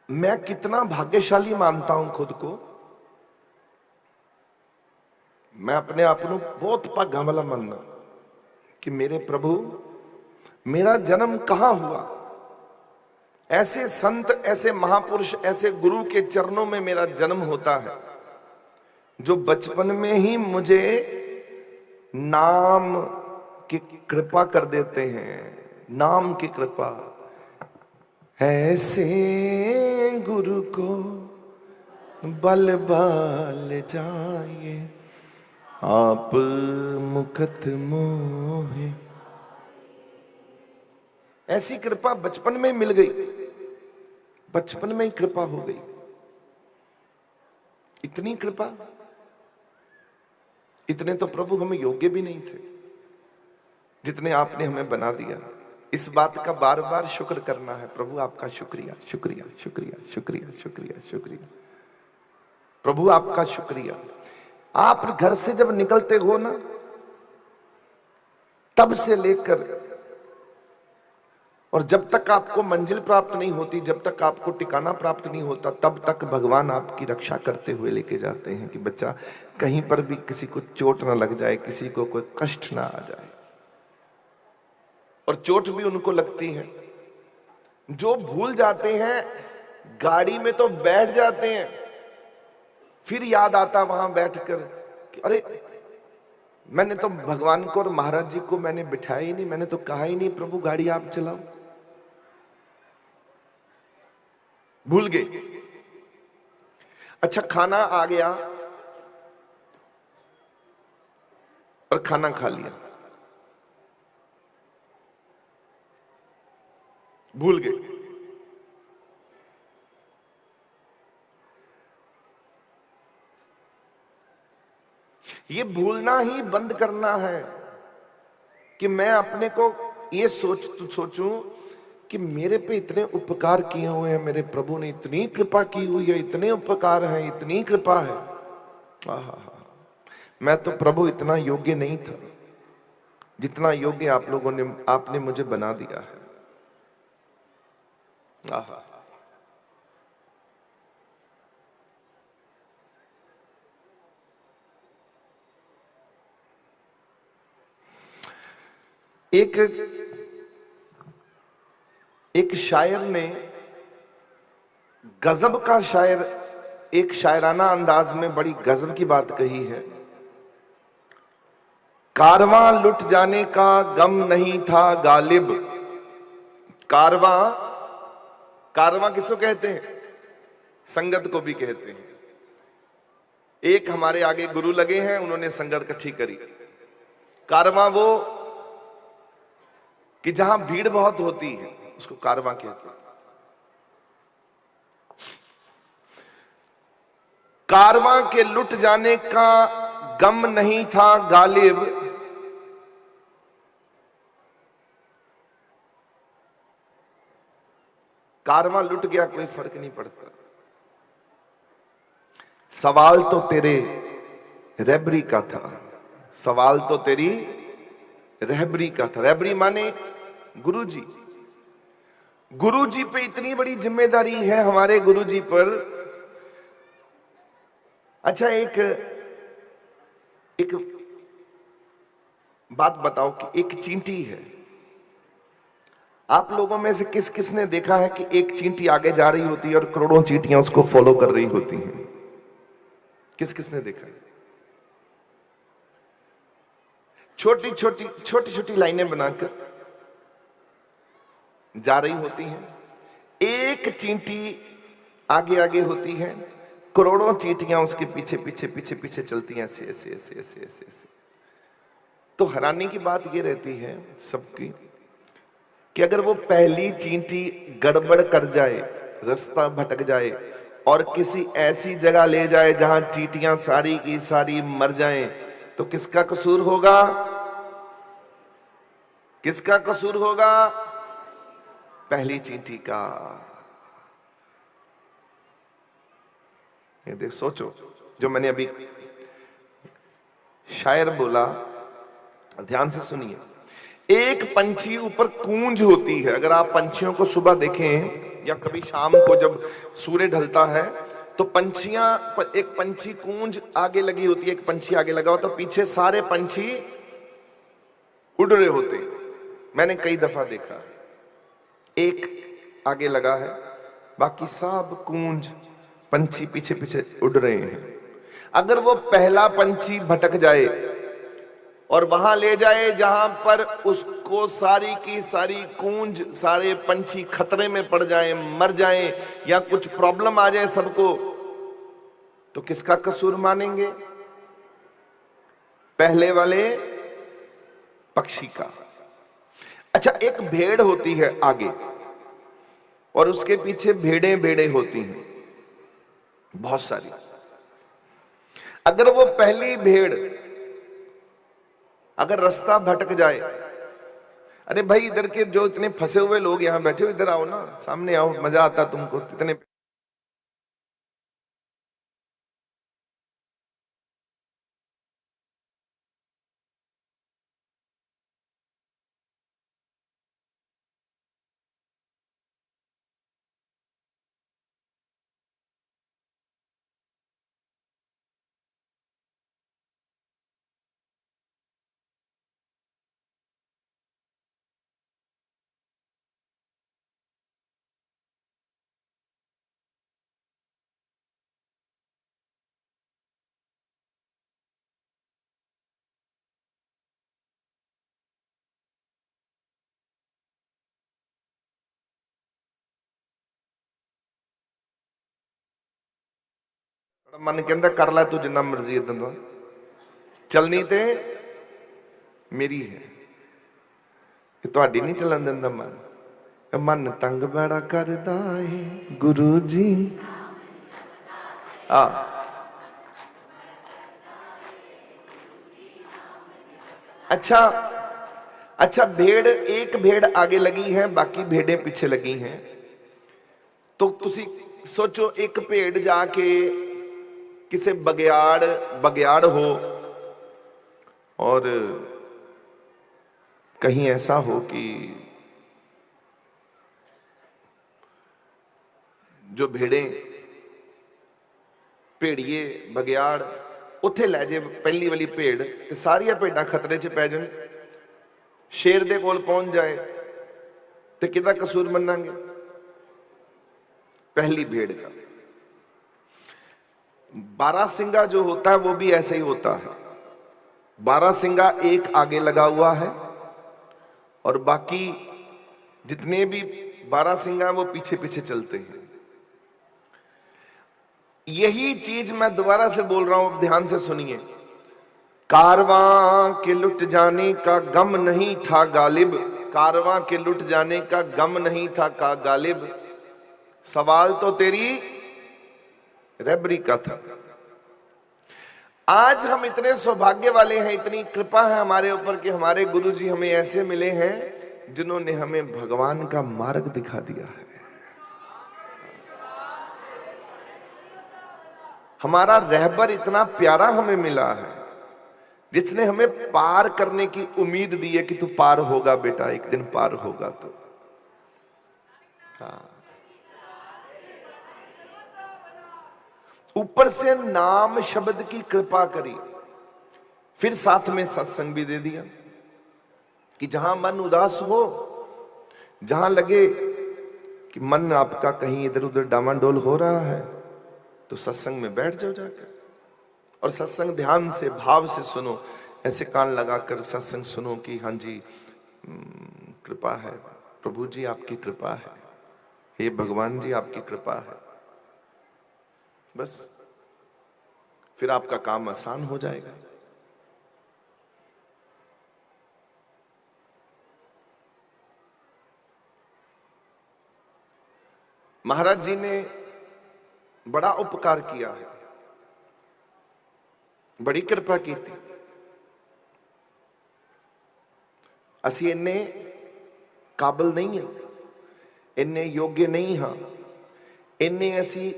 मैं कितना भाग्यशाली मानता हूं खुद को। मैं अपने आप को बहुत भागा वाला मानना कि मेरे प्रभु, मेरा जन्म कहां हुआ। ऐसे संत, ऐसे महापुरुष, ऐसे गुरु के चरणों में मेरा जन्म होता है, जो बचपन में ही मुझे नाम की कृपा कर देते हैं। नाम की कृपा, ऐसे गुरु को बल बाल जाए, आप मुकत मोहे। ऐसी कृपा बचपन में मिल गई, बचपन में ही कृपा हो गई। इतनी कृपा, इतने तो प्रभु हमें योग्य भी नहीं थे जितने आपने हमें बना दिया। इस बात का बार बार शुक्र करना है। प्रभु आपका शुक्रिया, शुक्रिया, शुक्रिया, शुक्रिया, शुक्रिया, शुक्रिया। प्रभु आपका शुक्रिया। आप घर से जब निकलते हो ना, तब से लेकर और जब तक आपको मंजिल प्राप्त नहीं होती, जब तक आपको ठिकाना प्राप्त नहीं होता, तब तक भगवान आपकी रक्षा करते हुए लेके जाते हैं कि बच्चा कहीं पर भी किसी को चोट ना लग जाए, किसी को कोई कष्ट ना आ जाए। और चोट भी उनको लगती है जो भूल जाते हैं। गाड़ी में तो बैठ जाते हैं, फिर याद आता वहां बैठकर कि अरे मैंने तो भगवान को और महाराज जी को मैंने बिठाया ही नहीं, मैंने तो कहा ही नहीं प्रभु गाड़ी आप चलाओ। भूल गए। अच्छा, खाना आ गया और खाना खा लिया, भूल गए। ये भूलना ही बंद करना है कि मैं अपने को ये सोचूं कि मेरे पे इतने उपकार किए हुए हैं मेरे प्रभु ने, इतनी कृपा की हुई है, इतने उपकार हैं, इतनी कृपा है। आहा, मैं तो प्रभु इतना योग्य नहीं था जितना योग्य आप लोगों ने, आपने मुझे बना दिया है। आहा, एक शायर ने, गजब का शायर, एक शायराना अंदाज में बड़ी गजब की बात कही है। कारवां लुट जाने का गम नहीं था गालिब। कारवां, कारवां किसको कहते हैं? संगत को भी कहते हैं। एक हमारे आगे गुरु लगे हैं, उन्होंने संगत इकट्ठी करी। कारवां वो कि जहां भीड़ बहुत होती है उसको कारवां कहते हैं। कारवां के लुट जाने का गम नहीं था गालिब, कारवां लुट गया कोई फर्क नहीं पड़ता। सवाल तो तेरे रहबरी का था, सवाल तो तेरी रहबरी का था। रहबरी माने गुरुजी। गुरुजी पे इतनी बड़ी जिम्मेदारी है हमारे गुरुजी पर। अच्छा, एक बात बताओ कि एक चींटी है, आप लोगों में से किस किसने देखा है कि एक चींटी आगे जा रही होती है और करोड़ों चींटियां उसको फॉलो कर रही होती हैं? किस किसने देखा है? छोटी छोटी लाइनें बनाकर जा रही होती हैं, एक चींटी आगे आगे होती है, करोड़ों चींटियां उसके पीछे पीछे पीछे पीछे चलती हैं, ऐसे ऐसे ऐसे ऐसे ऐसे ऐसे। तो हैरानी की बात ये रहती है सबकी कि अगर वो पहली चींटी गड़बड़ कर जाए, रास्ता भटक जाए और किसी ऐसी जगह ले जाए जहां चींटियां सारी की सारी मर जाएं, तो किसका कसूर होगा? किसका कसूर होगा? पहली चींटी का। ये देख, सोचो, जो मैंने अभी शायर बोला, ध्यान से सुनिए। एक पंछी ऊपर कूंज होती है। अगर आप पंछियों को सुबह देखें या कभी शाम को जब सूर्य ढलता है तो पंछियां, एक पंछी कूंज आगे लगी होती है, एक पंछी आगे लगा हो तो पीछे सारे पंछी उड़ रहे होते हैं। मैंने कई दफा देखा, एक आगे लगा है, बाकी सब कूंज पंछी पीछे पीछे उड़ रहे हैं। अगर वो पहला पंछी भटक जाए और वहां ले जाए जहां पर उसको सारी की सारी कूंज, सारे पंछी खतरे में पड़ जाएं, मर जाएं, या कुछ प्रॉब्लम आ जाए सबको, तो किसका कसूर मानेंगे? पहले वाले पक्षी का। अच्छा, एक भेड़ होती है आगे और उसके पीछे भेड़ें भेड़ें होती हैं बहुत सारी। अगर वो पहली भेड़ अगर रास्ता भटक जाए, अरे भाई इधर के जो इतने फंसे हुए लोग यहां बैठे हो, इधर आओ ना, सामने आओ, मजा आता तुमको इतने। मन कहता कर ला तू जिन्ना मर्जी इदां दा, चलनी ते मेरी है, ये तुहाडी नहीं चलन दिंदा मन। मन तंग बड़ा करदा है गुरु जी। अच्छा अच्छा, भेड़, एक भेड़ आगे लगी है, बाकी भेड़ें पीछे लगी हैं। तो तुसी सोचो, एक भेड़ जाके किसी बग्याड़ हो और कहीं ऐसा हो कि जो भेड़ें, भेड़िए बग्याड़ उत्थे लै जे पहली वाली भेड़, ते सारियां भेड़ां खतरे च पै जाण, शेर दे कोल पहुंच जाए, ते किहदा कसूर मन्नांगे? पहली भेड़ का। बारासिंगा जो होता है वो भी ऐसे ही होता है। बारासिंगा एक आगे लगा हुआ है और बाकी जितने भी बारासिंगा वो पीछे पीछे चलते हैं। यही चीज मैं दोबारा से बोल रहा हूं, ध्यान से सुनिए। कारवां के लुट जाने का गम नहीं था गालिब, कारवां के लुट जाने का गम नहीं था का गालिब, सवाल तो तेरी रहबरी का था। आज हम इतने सौभाग्य वाले हैं, इतनी कृपा है हमारे ऊपर कि हमारे गुरुजी हमें ऐसे मिले हैं जिन्होंने हमें भगवान का मार्ग दिखा दिया है। हमारा रहबर इतना प्यारा हमें मिला है, जिसने हमें पार करने की उम्मीद दी है कि तू पार होगा बेटा, एक दिन पार होगा। तो हाँ, ऊपर से नाम शब्द की कृपा करी, फिर साथ में सत्संग भी दे दिया कि जहां मन उदास हो, जहां लगे कि मन आपका कहीं इधर उधर डामाडोल हो रहा है, तो सत्संग में बैठ जाओ जाकर, और सत्संग ध्यान से भाव से सुनो, ऐसे कान लगाकर सत्संग सुनो कि हाँ जी कृपा है, प्रभु जी आपकी कृपा है, हे भगवान जी आपकी कृपा है। बस फिर आपका काम आसान हो जाएगा। महाराज जी ने बड़ा उपकार किया है, बड़ी कृपा की थी। असी इन्ने काबिल नहीं है, इन्ने योग्य नहीं हाँ, इन्ने असी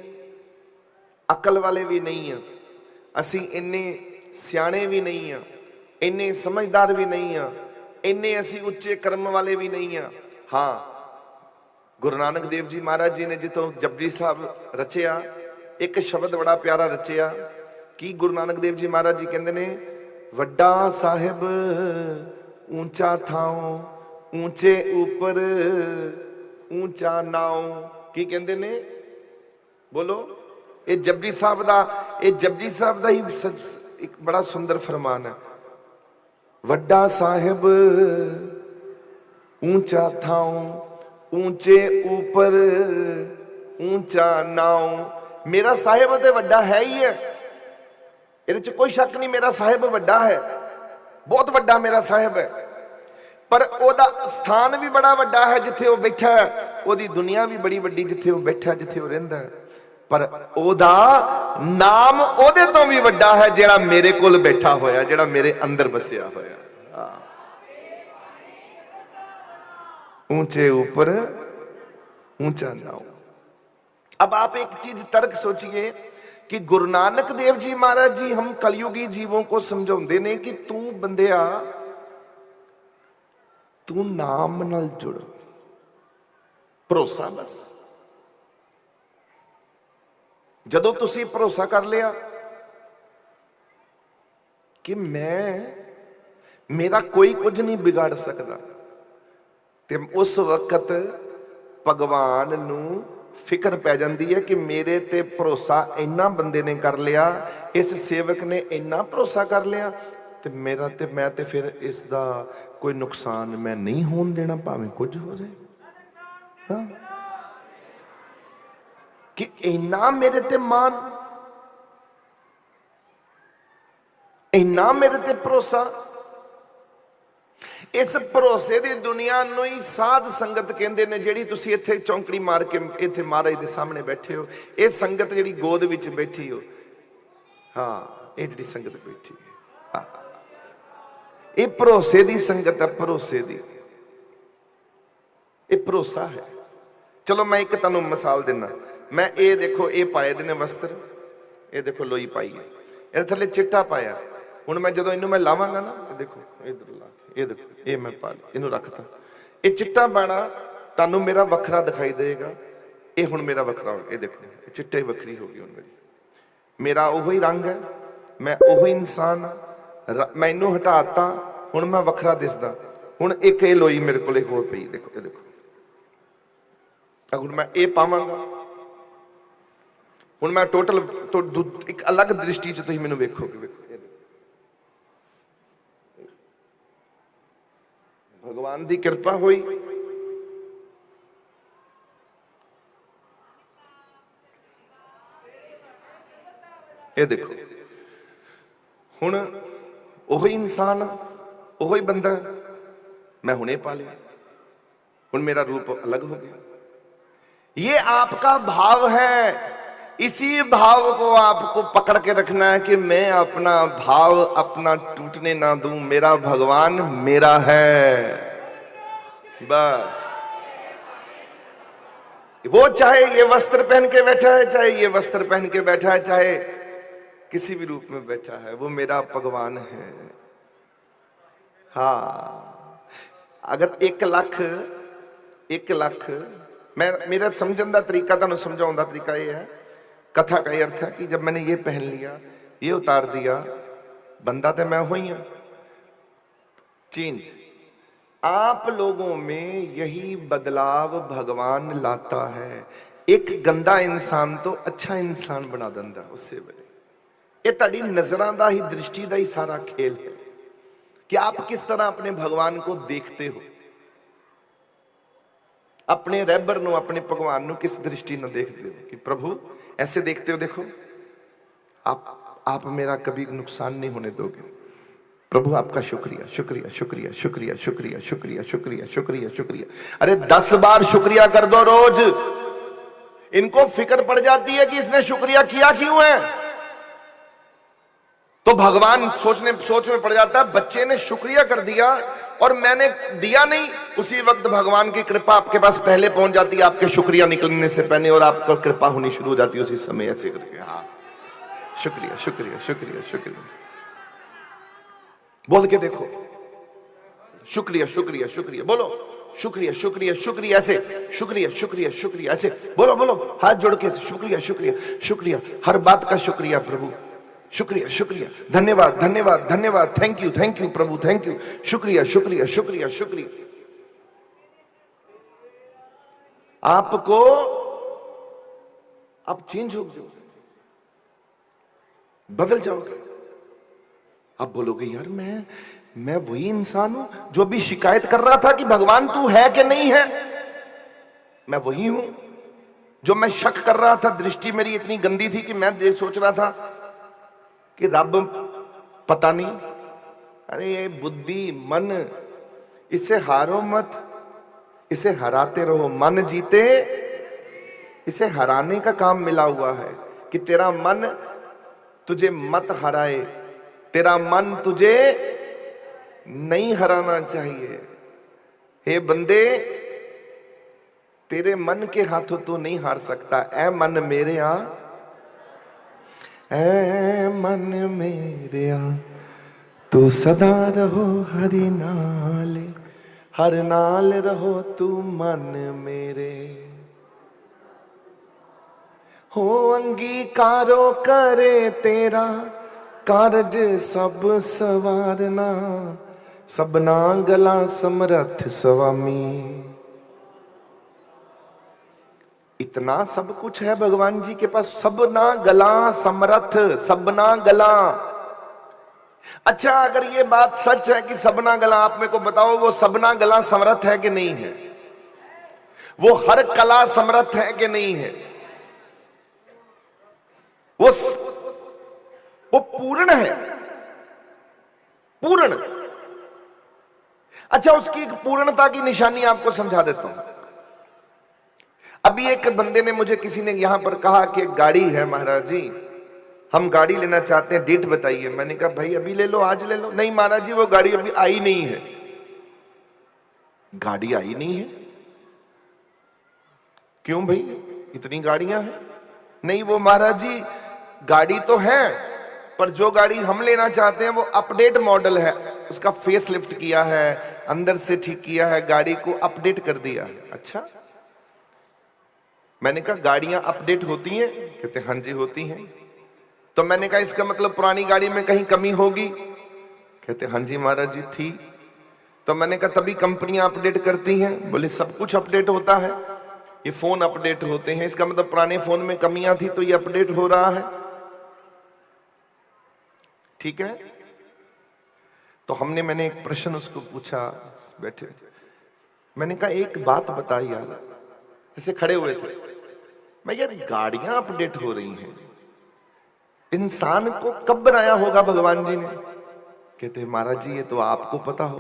अकल वाले भी नहीं हैं, असी इन्ने सियाणे भी नहीं हैं, इन्ने समझदार भी नहीं हैं, इन्ने असी उच्चे कर्म वाले भी नहीं हैं। हाँ, गुरु नानक देव जी महाराज जी ने जितों जपजी साहब रचिया, एक शब्द बड़ा प्यारा रचिया कि गुरु नानक देव जी महाराज जी कहते ने, वड्डा साहिब ऊंचा थाओ, ऊंचे ऊपर ऊंचा नाओ। की कहते ने बोलो? ये जपजी साहब दा ही एक बड़ा सुंदर फरमान है। वड्डा साहिब ऊंचा थाऊं, ऊंचे ऊपर ऊंचा नाऊं। मेरा साहिब तो वड्डा है ही है, ਇਹਦੇ ਚ कोई शक नहीं। मेरा साहिब वड्डा है, बहुत वड्डा मेरा साहिब है, पर ओदा स्थान भी बड़ा वड्डा है जिथे वो बैठा है, ओदी दुनिया भी बड़ी वड्डी जिथे वो बैठा, जिथे वो रहिंदा है, पर ओदा नाम ओदे तो भी वड्डा है जेड़ा मेरे कोल बैठा होया, जेड़ा मेरे अंदर बसिया होया। ऊंचे ऊपर ऊंचा नाम। अब आप एक चीज तर्क सोचिए कि गुरु नानक देव जी महाराज जी हम कलयुगी जीवों को समझाते ने कि तू बंदिया, तू नाम नाल जुड़, भरोसा बस। जदों तुसी भरोसा कर लिया कि मेरा कोई कुछ नहीं बिगाड़ सकता, ते उस वक्त भगवान नू फिक्र पै जाती है कि मेरे ते भरोसा इन्ना बंदे ने कर लिया, इस सेवक ने इन्ना भरोसा कर लिया, ते मेरा ते मैं ते फिर इसदा कोई नुकसान मैं नहीं होने देना, भावें कुछ हो जाए। हाँ? कि इन्ना मेरे ते मान, इन्ना मेरे ते भरोसा। इस भरोसे की दुनिया नूं ही साध संगत कहंदे ने, जिहड़ी तुसीं इत्थे चौंकड़ी मार के इत्थे महाराज दे सामने बैठे हो, ये संगत जिहड़ी गोद विच बैठी हो, हाँ ये जिहड़ी संगत बैठी है, हाँ ये भरोसे की संगत है, भरोसे की, ये भरोसा है। चलो मैं एक तुहानूं मिसाल देना, मैं ये देखो ये पाए दे ने वस्त्र, ये देखो लोई पाई है, ये थल्ले चिट्टा पाया, हुण मैं जदों इनू मैं लावांगा ना, ये देखो इधर ला के, ये देखो ये मैं पा लिया, इनू रखता, ये चिट्टा पाना तुहानूं मेरा वखरा दिखाई देगा, ये हुण मेरा वखरा हो गया, ये देखो चिट्टे वखरी हो गई हुण मेरी, मेरा ओही रंग है, मैं ओही इंसान हाँ, मैं इनू हटाता, हुण मैं वखरा दिसदा। हुण एक ये लोई मेरे कोल होर पई, देखो ये देखो, हुण मैं ये पावांगा, हुण मैं टोटल तो एक अलग दृष्टि च तुसीं मैनूं वेखोगे। भगवान की कृपा हुई, ये देखो हुण ओही इंसान, ओही बंदा मैं हुणे पा लिया, हुण मेरा रूप अलग हो गया। ये आपका भाव है, इसी भाव को आपको पकड़ के रखना है कि मैं अपना भाव अपना टूटने ना दूं, मेरा भगवान मेरा है बस। वो चाहे ये वस्त्र पहन के बैठा है, चाहे ये वस्त्र पहन के बैठा है, चाहे किसी भी रूप में बैठा है, वो मेरा भगवान है। हाँ, अगर 1 लाख मैं मेरा समझने का तरीका, तुहानूं समझाउण दा तरीका ये है, कथा का ये अर्थ है कि जब मैंने ये पहन लिया, ये उतार दिया, बंदा तो मैं हुई हूं, चेंज। आप लोगों में यही बदलाव भगवान लाता है, एक गंदा इंसान तो अच्छा इंसान बना देंदा उससे बड़े। ये तुहाडी नजरां दा ही, दृष्टि का ही सारा खेल है कि आप किस तरह अपने भगवान को देखते हो, अपने रहबर नूं, अपने भगवान नूं किस दृष्टि न देखते हो, कि प्रभु ऐसे देखते हो, देखो आप मेरा कभी नुकसान नहीं होने दोगे, प्रभु आपका शुक्रिया शुक्रिया शुक्रिया शुक्रिया शुक्रिया शुक्रिया शुक्रिया शुक्रिया शुक्रिया। अरे 10 बार शुक्रिया कर दो रोज, इनको फिक्र पड़ जाती है कि इसने शुक्रिया किया क्यों है, तो भगवान सोच में पड़ जाता है, बच्चे ने शुक्रिया कर दिया और मैंने दिया नहीं, उसी वक्त भगवान की कृपा आपके पास पहले पहुंच जाती है, आपके शुक्रिया निकलने से पहले, और आपको कृपा होनी शुरू हो जाती है उसी समय, ऐसे करके। हाँ, शुक्रिया शुक्रिया शुक्रिया शुक्रिया बोल के देखो, शुक्रिया शुक्रिया शुक्रिया बोलो, शुक्रिया शुक्रिया शुक्रिया ऐसे, शुक्रिया शुक्रिया शुक्रिया ऐसे बोलो, बोलो हाथ जोड़ के, शुक्रिया शुक्रिया शुक्रिया, हर बात का शुक्रिया प्रभु, शुक्रिया शुक्रिया, धन्यवाद धन्यवाद धन्यवाद, thank you Prabhu, thank you, शुक्रिया शुक्रिया शुक्रिया शुक्रिया। आपको आप चेंज हो जाओगे, बदल जाओगे। आप बोलोगे यार मैं वही इंसान हूं जो अभी शिकायत कर रहा था कि भगवान तू है कि नहीं है। मैं वही हूं जो मैं शक कर रहा था, दृष्टि मेरी इतनी गंदी थी कि मैं सोच रहा था कि रब पता नहीं। अरे ये बुद्धि मन, इससे हारो मत, इसे हराते रहो। मन जीते, इसे हराने का काम मिला हुआ है कि तेरा मन तुझे मत हराए, तेरा मन तुझे नहीं हराना चाहिए। हे बंदे, तेरे मन के हाथों तो नहीं हार सकता। ऐ मन मेरे आ, ऐ मन मेरे आ, तू सदा रहो हरि नाले, हर नाल रहो तू मन मेरे। हो अंगीकारो करे तेरा कारज सब सवारना, सबना गला समरथ स्वामी। इतना सब कुछ है भगवान जी के पास, सबना गला समरथ, सबना गला। अच्छा, अगर ये बात सच है कि सबना गला, आप मेरे को बताओ वो सबना गला समर्थ है कि नहीं है? वो हर कला समर्थ है कि नहीं है? वो पूर्ण है, पूर्ण। अच्छा, उसकी एक पूर्णता की निशानी आपको समझा देता हूं। अभी एक बंदे ने मुझे, किसी ने यहां पर कहा कि एक गाड़ी है महाराज जी, हम गाड़ी लेना चाहते हैं, डेट बताइए। मैंने कहा भाई अभी ले लो, आज ले लो। नहीं महाराज जी, वो गाड़ी अभी आई नहीं है। गाड़ी आई नहीं है? क्यों भाई, इतनी गाड़ियां हैं? नहीं वो महाराज जी, गाड़ी तो है पर जो गाड़ी हम लेना चाहते हैं वो अपडेट मॉडल है, उसका फेस लिफ्ट किया है, अंदर से ठीक किया है, गाड़ी को अपडेट कर दिया है। अच्छा, मैंने कहा गाड़ियां अपडेट होती हैं? कहते हाँ जी होती हैं। तो मैंने कहा इसका मतलब पुरानी गाड़ी में कहीं कमी होगी? कहते हाँ जी महाराज जी थी। तो मैंने कहा तभी कंपनियां अपडेट करती हैं? बोले सब कुछ अपडेट होता है, ये फोन अपडेट होते हैं, इसका मतलब पुराने फोन में कमियां थी तो ये अपडेट हो रहा है। ठीक है। तो मैंने एक प्रश्न उसको पूछा बैठे, मैंने कहा एक बात बता यार, ऐसे खड़े हुए थे, मैं यार गाड़ियां अपडेट हो रही हैं, इंसान को कब बनाया होगा भगवान जी ने? कहते महाराज जी ये तो आपको पता हो।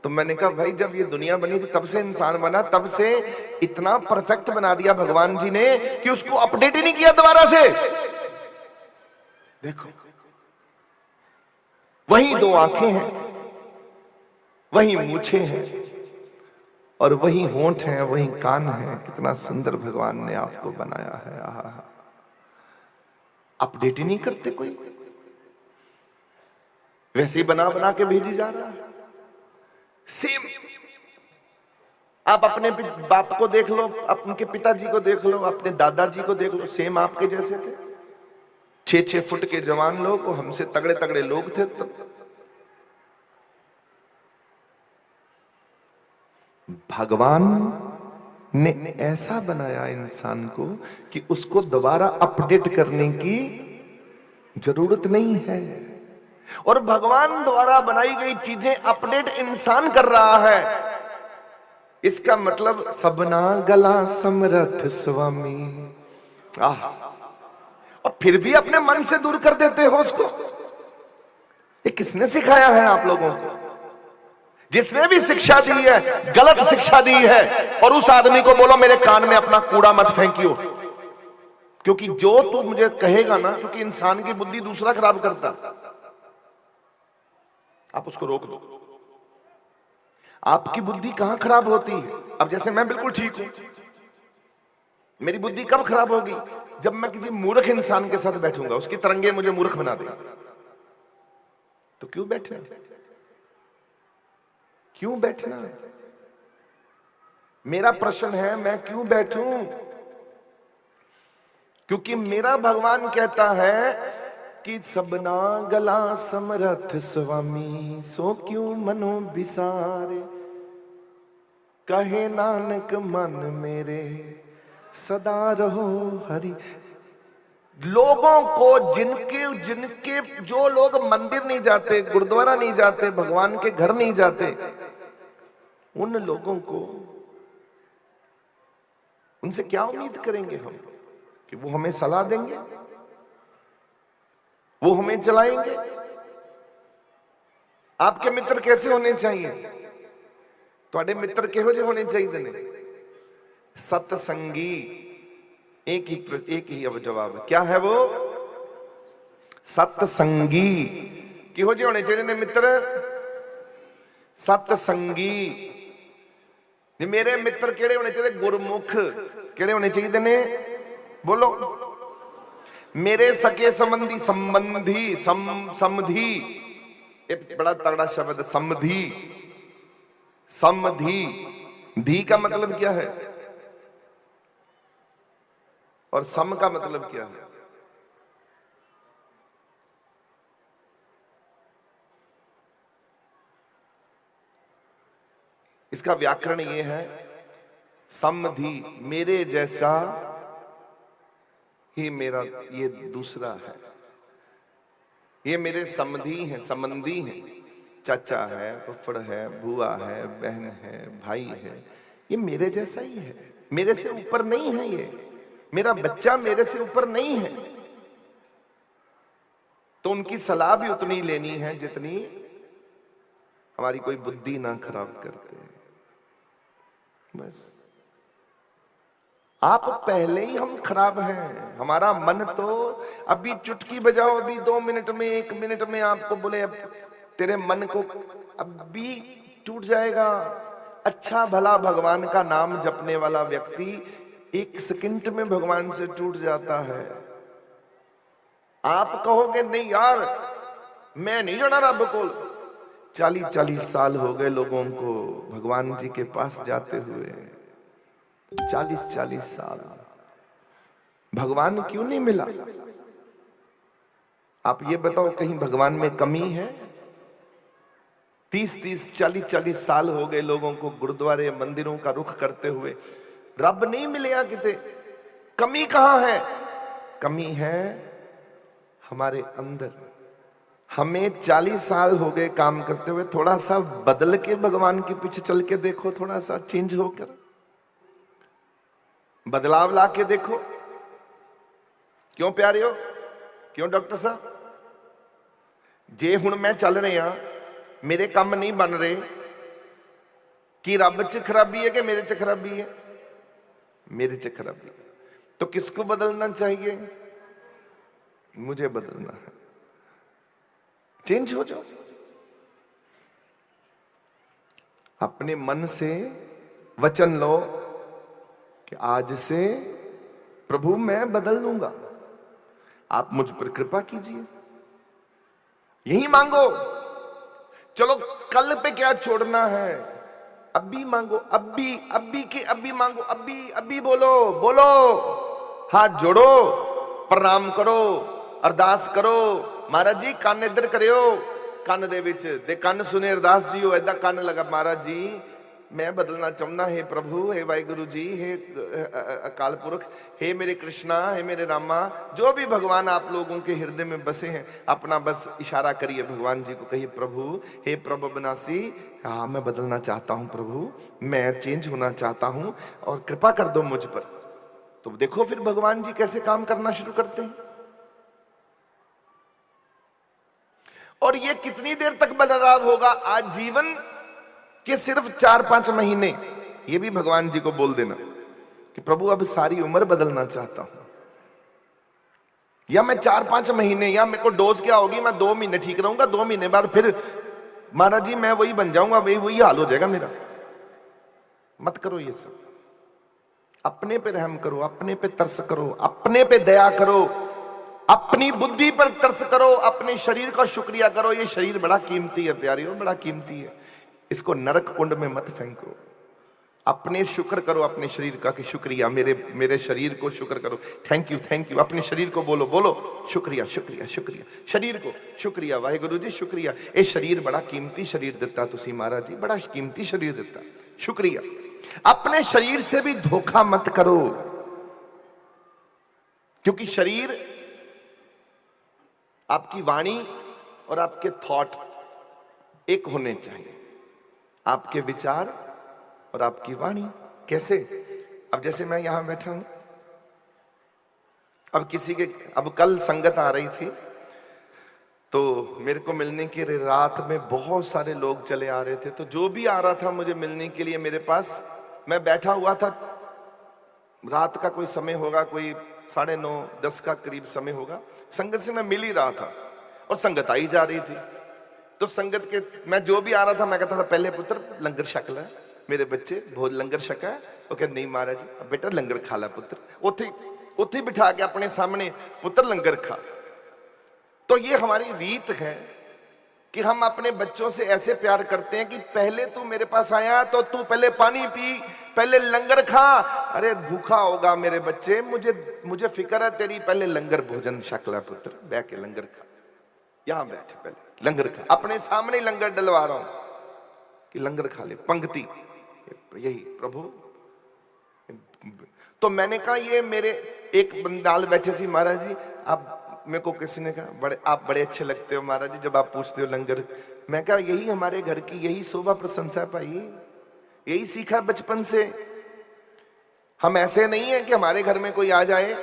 तो मैंने कहा भाई जब ये दुनिया बनी थी तब से इंसान बना, तब से इतना परफेक्ट बना दिया भगवान जी ने कि उसको अपडेट ही नहीं किया दोबारा से। देखो वही दो आंखें हैं, वही मूछें हैं और वही होंठ हैं, वही कान हैं। कितना सुंदर भगवान ने आपको बनाया है। आहा, अपडेट ही नहीं करते कोई, वैसे ही बना बना के भेजी जा रहा है। सेम आप अपने बाप को देख लो, अपने पिताजी को देख लो, अपने दादाजी को देख लो, सेम आपके जैसे थे। 6-6 फुट के जवान लोग, वो हमसे तगड़े तगड़े लोग थे तब। भगवान ने ऐसा बनाया इंसान को कि उसको दोबारा अपडेट करने की जरूरत नहीं है। और भगवान द्वारा बनाई गई चीजें अपडेट इंसान कर रहा है। इसका मतलब सबना गला समरथ स्वामी। और फिर भी अपने मन से दूर कर देते हो उसको। ये किसने सिखाया है आप लोगों को? जिसने भी शिक्षा दी है गलत शिक्षा दी है। और उस आदमी को बोलो मेरे कान में अपना कूड़ा मत फेंकियो, क्योंकि जो तू मुझे कहेगा ना, क्योंकि इंसान की बुद्धि दूसरा खराब करता, आप उसको रोक दो। आपकी बुद्धि कहां खराब होती है? अब जैसे मैं बिल्कुल ठीक हूं, मेरी बुद्धि कब खराब होगी? जब मैं किसी मूर्ख इंसान के साथ बैठूंगा, उसकी तरंगे मुझे मूर्ख बना देगा। तो क्यों बैठना? क्यों बैठना? मेरा प्रश्न है, मैं क्यों बैठूं? क्योंकि मेरा भगवान कहता है कि सबना गला समरथ स्वामी, सो क्यों मनो बिसारे, कहे नानक मन मेरे सदा रहो हरि। लोगों को, जिनके जिनके जो लोग मंदिर नहीं जाते, गुरुद्वारा नहीं जाते, भगवान के घर नहीं जाते, उन लोगों को, उनसे क्या उम्मीद करेंगे हम कि वो हमें सलाह देंगे, वो हमें चलाएंगे? आपके मित्र कैसे होने चाहिए? ਤੁਹਾਡੇ मित्र ਕਿਹੋ ਜਿਹੇ होने चाहिए ने? सत्संगी। एक ही अब जवाब है, क्या है वो? सत्संगी। किहो ਜਿਹੇ होने चाहिए ने मित्र? सत्संगी। जे मेरे मित्र केड़े होने चाहिए? गुरमुख। केड़े होने चाहिए ने? बोलो। मेरे सके संबंधी, संबंधी, समधी, एक बड़ा तगड़ा शब्द समधी। समधी, धी का मतलब क्या है और सम का मतलब क्या है? इसका व्याकरण ये है, समधी, मेरे जैसा ही मेरा ये दूसरा है। ये मेरे समधी हैं, संबंधी हैं, चाचा है, फुफड़ है, बुआ है, बहन है, भाई है, ये मेरे जैसा ही है, मेरे से ऊपर नहीं है। ये मेरा बच्चा मेरे से ऊपर नहीं है, तो उनकी सलाह भी उतनी लेनी है जितनी हमारी कोई बुद्धि ना खराब करते। बस आप पहले ही हम खराब हैं। हमारा मन तो अभी चुटकी बजाओ, अभी 2 मिनट में, 1 मिनट में आपको बोले अब तेरे मन को अभी टूट जाएगा। अच्छा भला भगवान का नाम जपने वाला व्यक्ति 1 सेकंड में भगवान से टूट जाता है। आप कहोगे नहीं यार मैं नहीं जाना रब को। 40-40 साल हो गए लोगों को भगवान जी के पास जाते हुए, 40-40 साल भगवान क्यों नहीं मिला? आप ये बताओ, कहीं भगवान में कमी है? 30-30, 40-40 साल हो गए लोगों को गुरुद्वारे मंदिरों का रुख करते हुए, रब नहीं मिलेगा किते। कमी कहां है? कमी है हमारे अंदर। हमें 40 साल हो गए काम करते हुए, थोड़ा सा बदल के भगवान के पीछे चल के देखो, थोड़ा सा चेंज होकर बदलाव ला के देखो। क्यों प्यारे हो? क्यों डॉक्टर साहब? जे हुण मैं चल रहा, मेरे काम नहीं बन रहे, कि रब च खराबी है कि मेरे च खराबी है? मेरे च खराबी है। तो किसको बदलना चाहिए? मुझे बदलना है। चेंज हो जाओ। अपने मन से वचन लो कि आज से प्रभु मैं बदल लूंगा, आप मुझ पर कृपा कीजिए। यही मांगो। चलो कल पे क्या छोड़ना है, अभी मांगो। अभी के अभी मांगो। अभी बोलो हाथ जोड़ो, प्रणाम करो, अरदास करो। महाराज जी कन इधर करियो, कन दे विच दे कन सुने अरदास जी। ऐदा कन लगा, महाराज जी मैं बदलना चाहना है प्रभु, हे वाहिगुरु जी, हे अकाल पुरख, हे मेरे कृष्णा, हे मेरे रामा, जो भी भगवान आप लोगों के हृदय में बसे हैं, अपना बस इशारा करिए भगवान जी को, कहिए प्रभु, हे प्रभु बनासी, हाँ मैं बदलना चाहता हूं प्रभु, मैं चेंज होना चाहता हूं और कृपा कर दो मुझ पर। तो देखो फिर भगवान जी कैसे काम करना शुरू करते हैं। और ये कितनी देर तक बदलाव होगा? आज जीवन कि सिर्फ 4-5 महीने। ये भी भगवान जी को बोल देना कि प्रभु अब सारी उम्र बदलना चाहता हूं, या मैं 4-5 महीने, या मेरे को डोज क्या होगी, मैं 2 महीने ठीक रहूंगा, 2 महीने बाद फिर महाराज जी मैं वही बन जाऊंगा, वही हाल हो जाएगा मेरा। मत करो ये सब। अपने पे रहम करो, अपने पे तरस करो, अपने पे दया करो, अपनी बुद्धि पर तरस करो, अपने शरीर का शुक्रिया करो। ये शरीर बड़ा कीमती है प्यारियों, बड़ा कीमती है। इसको नरक कुंड में मत फेंको। अपने शुक्र करो अपने शरीर का कि शुक्रिया, मेरे शरीर को शुक्र करो, थैंक यू। अपने शरीर को बोलो शुक्रिया। शरीर को शुक्रिया, वाहिगुरु जी शुक्रिया, ये शरीर बड़ा कीमती शरीर दिता तुसी महाराज जी, बड़ा कीमती शरीर दिता, शुक्रिया। अपने शरीर से भी धोखा मत करो, क्योंकि शरीर आपकी वाणी और आपके थॉट एक होने चाहिए, आपके विचार और आपकी वाणी। कैसे? अब जैसे मैं यहां बैठा हूं, अब कल संगत आ रही थी, तो मेरे को मिलने के लिए रात में बहुत सारे लोग चले आ रहे थे। तो जो भी आ रहा था मुझे मिलने के लिए मेरे पास, मैं बैठा हुआ था, रात का कोई समय होगा, कोई 9:30 10 का करीब समय होगा, संगत से मैं मिल ही रहा था और संगत आई जा रही थी। तो संगत के मैं जो भी आ रहा था मैं कहता था, पहले पुत्र लंगर छक ले, मेरे बच्चे बहुत लंगर छका है। वो कहते नहीं महाराज जी, अब बेटा लंगर खा ला पुत्र, उथे बिठा के अपने सामने, पुत्र लंगर खा। तो ये हमारी रीत है कि हम अपने बच्चों से ऐसे प्यार करते हैं कि पहले तू मेरे पास आया तो तू पहले पानी पी, पहले लंगर खा। अरे भूखा होगा मेरे बच्चे, मुझे फिक्र है तेरी, पहले लंगर भोजन छक ला पुत्र, बैठ के लंगर खा, यहां बैठ पहले लंगर खा। अपने सामने ही लंगर डलवा रहा हूं कि लंगर खा ले, पंक्ति यही प्रभु। तो मैंने कहा, ये मेरे एक बंदाल बैठे सी, महाराज जी आप, मेरे को किसी ने कहा आप बड़े अच्छे लगते हो महाराज जी जब आप पूछते हो लंगर। मैं कहा यही हमारे घर की यही शोभा प्रशंसा है भाई, यही सीखा बचपन से। हम ऐसे नहीं है कि हमारे घर में कोई आ जाए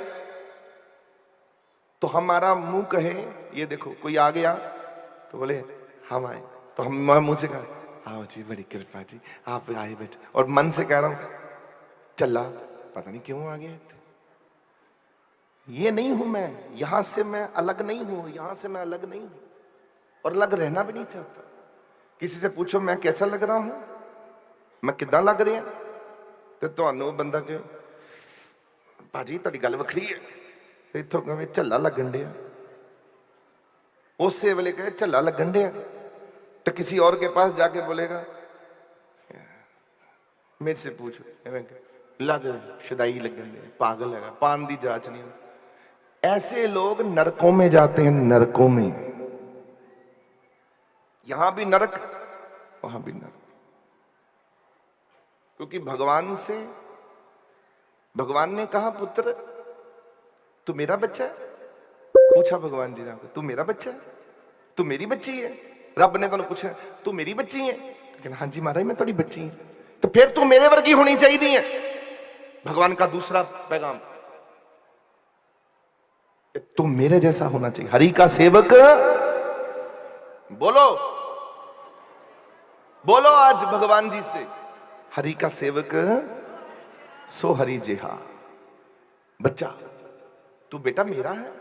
तो हमारा मुंह कहे ये देखो कोई आ गया तो बोले हम आए, तो हम मुंह से कहा आओ जी बड़ी कृपा जी आप आए बेटे, और मन से कह रहा हूं चला पता नहीं क्यों आ गया। ये नहीं हूं मैं, यहां से मैं अलग नहीं हूं, यहां से मैं अलग नहीं हूं और अलग रहना भी नहीं चाहता। किसी से पूछो मैं कैसा लग रहा हूं, मैं किदा लग रहा, तो ਤੁਹਾਨੂੰ ਬੰਦਾ ਕਿ ਭਾਜੀ ਤੁਹਾਡੀ ਗੱਲ ਵੱਖਰੀ ਹੈ, ਤੇ ਇੱਥੋਂ ਕਹੇ ਝੱਲਾ ਲੱਗਣ ਡਿਆ, ਉਸੇ ਵੇਲੇ ਕਹੇ ਝੱਲਾ ਲੱਗਣ ਡਿਆ, तो किसी और के पास जाके बोलेगा मेरे से पूछ लग शदाई लगन दे, पागल है, पान दी जांच नहीं। ऐसे लोग नरकों में जाते हैं, नरकों में, यहां भी नरक वहां भी नरक। क्योंकि भगवान ने कहा पुत्र तू मेरा बच्चा है, पूछा भगवान जी ने तू मेरा बच्चा है, तू मेरी बच्ची है। रब ने तुहानू पूछा तू मेरी बच्ची है, कहना हाँ जी महाराज मैं थोड़ी बच्ची हूं, तो फिर तू मेरे वर्गी होनी चाहिए है। भगवान का दूसरा पैगाम तू मेरे जैसा होना चाहिए, हरि का सेवक। बोलो बोलो आज भगवान जी से, हरि का सेवक सो हरि जेहा। बच्चा तू बेटा मेरा है,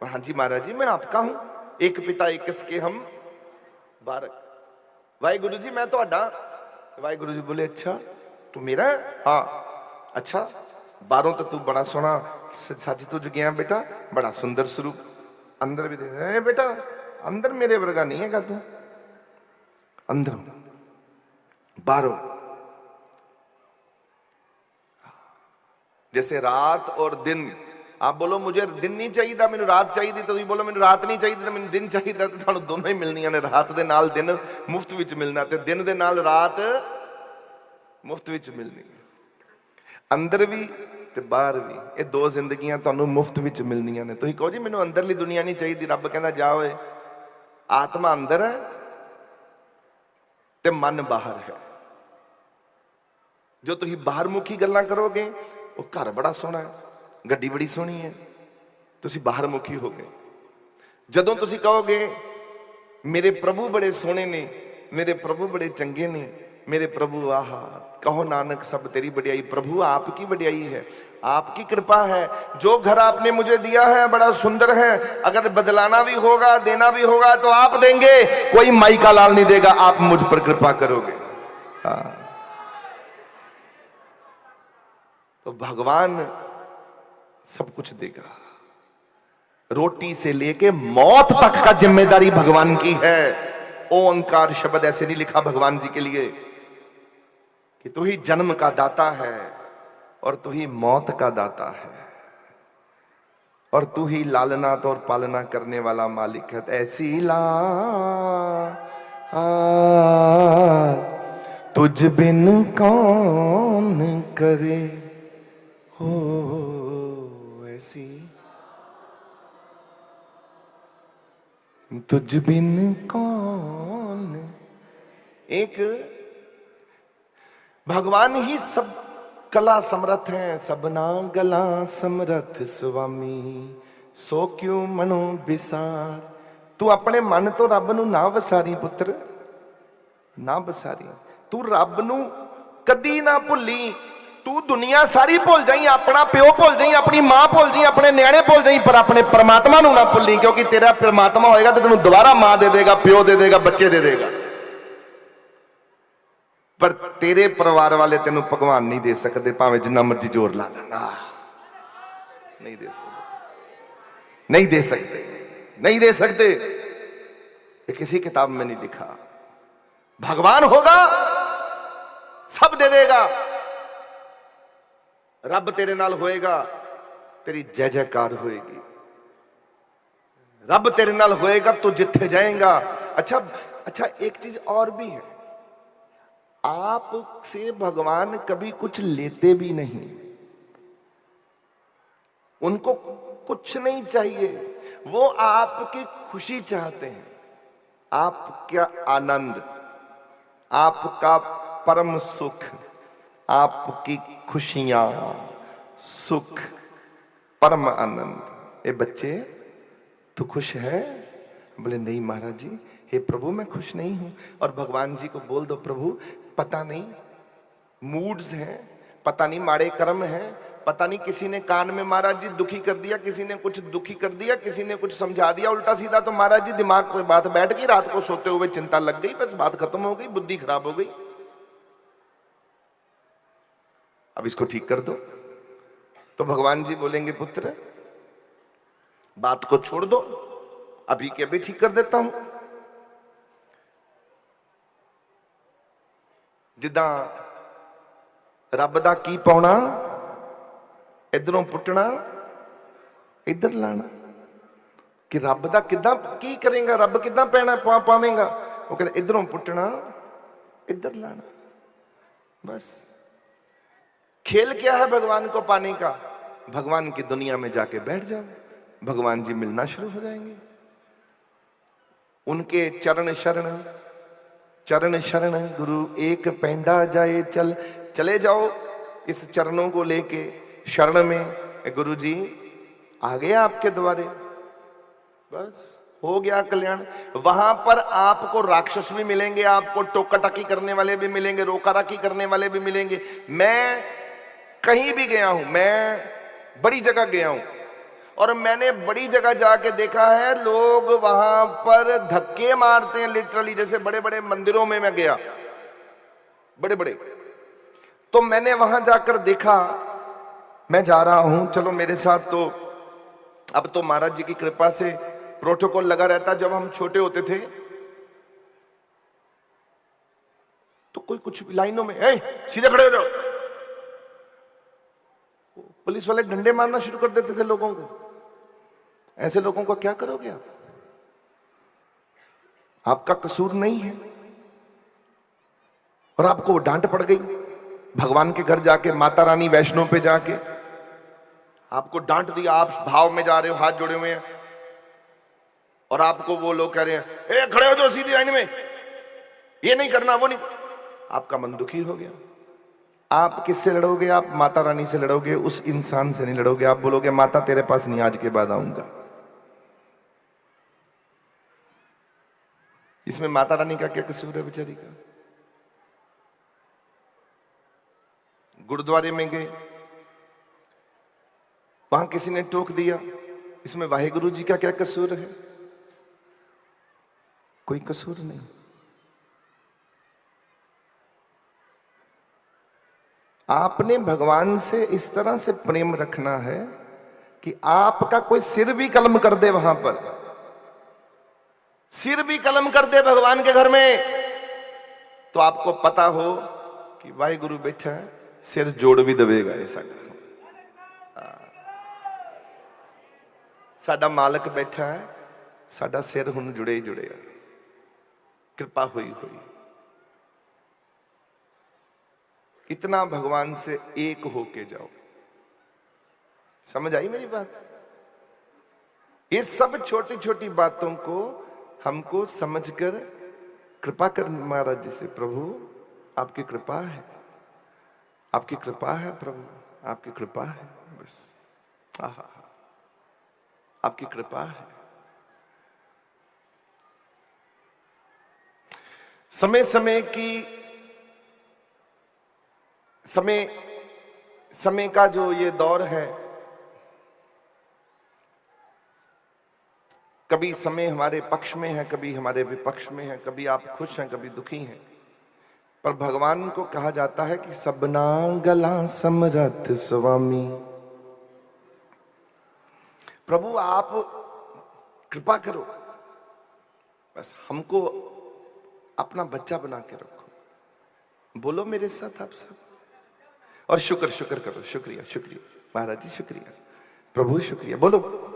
हाँ जी महाराज जी मैं आपका हूं, एक पिता एक किसके हम बारक। वाहिगुरु जी मैं तो वाहिगुरु जी बोले अच्छा तू मेरा है, हाँ अच्छा बारों तो तू बड़ा सोना सच तुझ गया बेटा, बड़ा सुंदर स्वरूप, अंदर भी देख बेटा अंदर मेरे वर्गा नहीं है तू, अंदर बारों। जैसे रात और दिन, आप बोलो मुझे दिन नहीं चाहिए था मैंने रात चाहिए थी, तो तुम बोलो मैंने रात नहीं चाहिए तो मैंने दिन चाहिए था, तो तुहानू दोनों ही मिलनियां ने, रात दे नाल दिन मुफ्त विच मिलना ते दिन दे नाल रात मुफ्त विच मिलनी, अंदर भी ते बाहर भी, ये दो जिंदगियां तुहानू मुफ्त विच मिलनियां ने। तुसीं कहो जी मैनू अंदरली दुनिया नहीं चाहिए, रब कहंदा जा ओए आत्मा अंदर है ते मन बाहर है। जो तुसीं बाहर मुखी गल्लां करोगे वो घर बड़ा सोहना है, गड्डी बड़ी सोहनी है, तुसीं बाहर मुखी हो गए। जदों तुसीं कहोगे मेरे प्रभु बड़े सोहने ने, मेरे प्रभु बड़े चंगे ने, मेरे प्रभु आहा, कहो नानक सब तेरी बढ़ियाई, प्रभु आपकी बढ़ियाई है, आपकी कृपा है, जो घर आपने मुझे दिया है बड़ा सुंदर है, अगर बदलाना भी होगा देना भी होगा तो आप देंगे, कोई माई का लाल नहीं देगा, आप मुझ पर कृपा करोगे। हाँ तो भगवान सब कुछ देगा, रोटी से लेके मौत तक का जिम्मेदारी भगवान की है। ओंकार शब्द ऐसे नहीं लिखा भगवान जी के लिए कि तू ही जन्म का दाता है और तू ही मौत का दाता है और तू ही लालनात और पालना करने वाला मालिक है। ऐसी ला तुझ बिन कौन करे हो ऐसी। तुझ बिन कौन। एक भगवान ही सब कला समर्थ हैं, सबना गला समर्थ स्वामी, सो क्यों मनो विसार। तू अपने मन तो रब नू ना वसारी पुत्र, ना वसारी। तू रब नू कदी ना भुली। तू दुनिया सारी भुल जाई, अपना प्यो भुल जाई, अपनी मां भुल जाई, अपने न्याणे भुल जाई, पर अपने परमात्मा नू ना भुली, क्योंकि तेरा परमात्मा होएगा तो तेनू दोबारा मां दे देगा, प्यो दे देगा, बच्चे दे देगा। पर तेरे परिवार वाले तेनू भगवान नहीं दे सकते, भावे जिन्ना मर्जी जोर ला लेना, नहीं दे सकते, नहीं दे सकते, नहीं दे सकते। ये किसी किताब में नहीं लिखा। भगवान होगा सब दे देगा। रब तेरे नाल होएगा, तेरी जय जयकार होएगी। रब तेरे नाल होएगा तो जिथे जाएगा। अच्छा, एक चीज और भी है, आप से भगवान कभी कुछ लेते भी नहीं, उनको कुछ नहीं चाहिए, वो आपकी खुशी चाहते हैं, आपका आनंद, आपका परम सुख, आपकी खुशियां, सुख, परम आनंद। ए बच्चे, तू खुश है? बोले नहीं महाराज जी, हे प्रभु मैं खुश नहीं हूं। और भगवान जी को बोल दो, प्रभु पता नहीं मूड्स हैं, पता नहीं माड़े कर्म हैं, पता नहीं किसी ने कान में महाराज जी दुखी कर दिया, किसी ने कुछ दुखी कर दिया, किसी ने कुछ समझा दिया उल्टा सीधा, तो महाराज जी दिमाग पे बात बैठ गई, रात को सोते हुए चिंता लग गई, बस बात खत्म हो गई, बुद्धि खराब हो गई। अब इसको ठीक कर दो। तो भगवान जी बोलेंगे पुत्र बात को छोड़ दो, अभी के अभी ठीक कर देता हूं। जिदा रब दा की पाउना, इधरों पुटना इधर लाना। कि रब दा किदां की करेगा, रब किदां पैना पावेगा? वो कहते इधरों पुटना इधर लाना। बस खेल क्या है भगवान को पाने का? भगवान की दुनिया में जाके बैठ जाओ, भगवान जी मिलना शुरू हो जाएंगे। उनके चरण शरण, चरण शरण गुरु एक पैंडा जाए चल। चले जाओ इस चरणों को लेके शरण में, गुरु जी आ गए आपके द्वारे, बस हो गया कल्याण। वहां पर आपको राक्षस भी मिलेंगे, आपको टोका टाकी करने वाले भी मिलेंगे, रोका राकी करने वाले भी मिलेंगे। मैं कहीं भी गया हूं, मैं बड़ी जगह गया हूं और मैंने बड़ी जगह जाके देखा है, लोग वहां पर धक्के मारते हैं लिटरली। जैसे बड़े बड़े मंदिरों में मैं गया, बड़े बड़े, तो मैंने वहां जाकर देखा, मैं जा रहा हूं, चलो मेरे साथ तो अब तो महाराज जी की कृपा से प्रोटोकॉल लगा रहता। जब हम छोटे होते थे तो कोई कुछ लाइनों में सीधे खड़े हो जाओ, पुलिस वाले डंडे मारना शुरू कर देते थे लोगों को। ऐसे लोगों को क्या करोगे आप? आपका कसूर नहीं है और आपको डांट पड़ गई भगवान के घर जाके, माता रानी वैष्णो पे जाके आपको डांट दिया। आप भाव में जा रहे हो, हाथ जोड़े हुए हैं, और आपको वो लोग कह रहे हैं ए खड़े हो जाओ सीधी लाइन में, ये नहीं करना वो नहीं। आपका मन दुखी हो गया। आप किससे लड़ोगे? आप माता रानी से लड़ोगे, उस इंसान से नहीं लड़ोगे। आप बोलोगे माता तेरे पास नहीं आज के बाद आऊंगा। इसमें माता रानी का क्या कसूर है बेचारी का? गुरुद्वारे में गए, वहां किसी ने टोक दिया, इसमें वाहेगुरु जी का क्या कसूर है? कोई कसूर नहीं। आपने भगवान से इस तरह से प्रेम रखना है कि आपका कोई सिर भी कलम कर दे, वहां पर सिर भी कलम कर दे भगवान के घर में, तो आपको पता हो कि वाहेगुरु बैठा है, सिर जोड़ भी दबेगा। ऐसा साडा मालक बैठा है, साडा सिर हुण जुड़े ही जुड़े, कृपा हुई हुई। इतना भगवान से एक होके जाओ। समझ आई मेरी बात? ये सब छोटी छोटी बातों को हमको समझकर कृपा कर महाराज जी से। प्रभु आपकी कृपा है, आपकी कृपा है प्रभु, आपकी कृपा है, बस आहा आपकी कृपा है। समय समय का जो ये दौर है, कभी समय हमारे पक्ष में है, कभी हमारे विपक्ष में है, कभी आप खुश हैं, कभी दुखी हैं। पर भगवान को कहा जाता है कि सबना गला समरथ स्वामी। प्रभु आप कृपा करो, बस हमको अपना बच्चा बना के रखो। बोलो मेरे साथ आप सब, और शुक्र करो। शुक्रिया शुक्रिया महाराज जी, शुक्रिया प्रभु, शुक्रिया। बोलो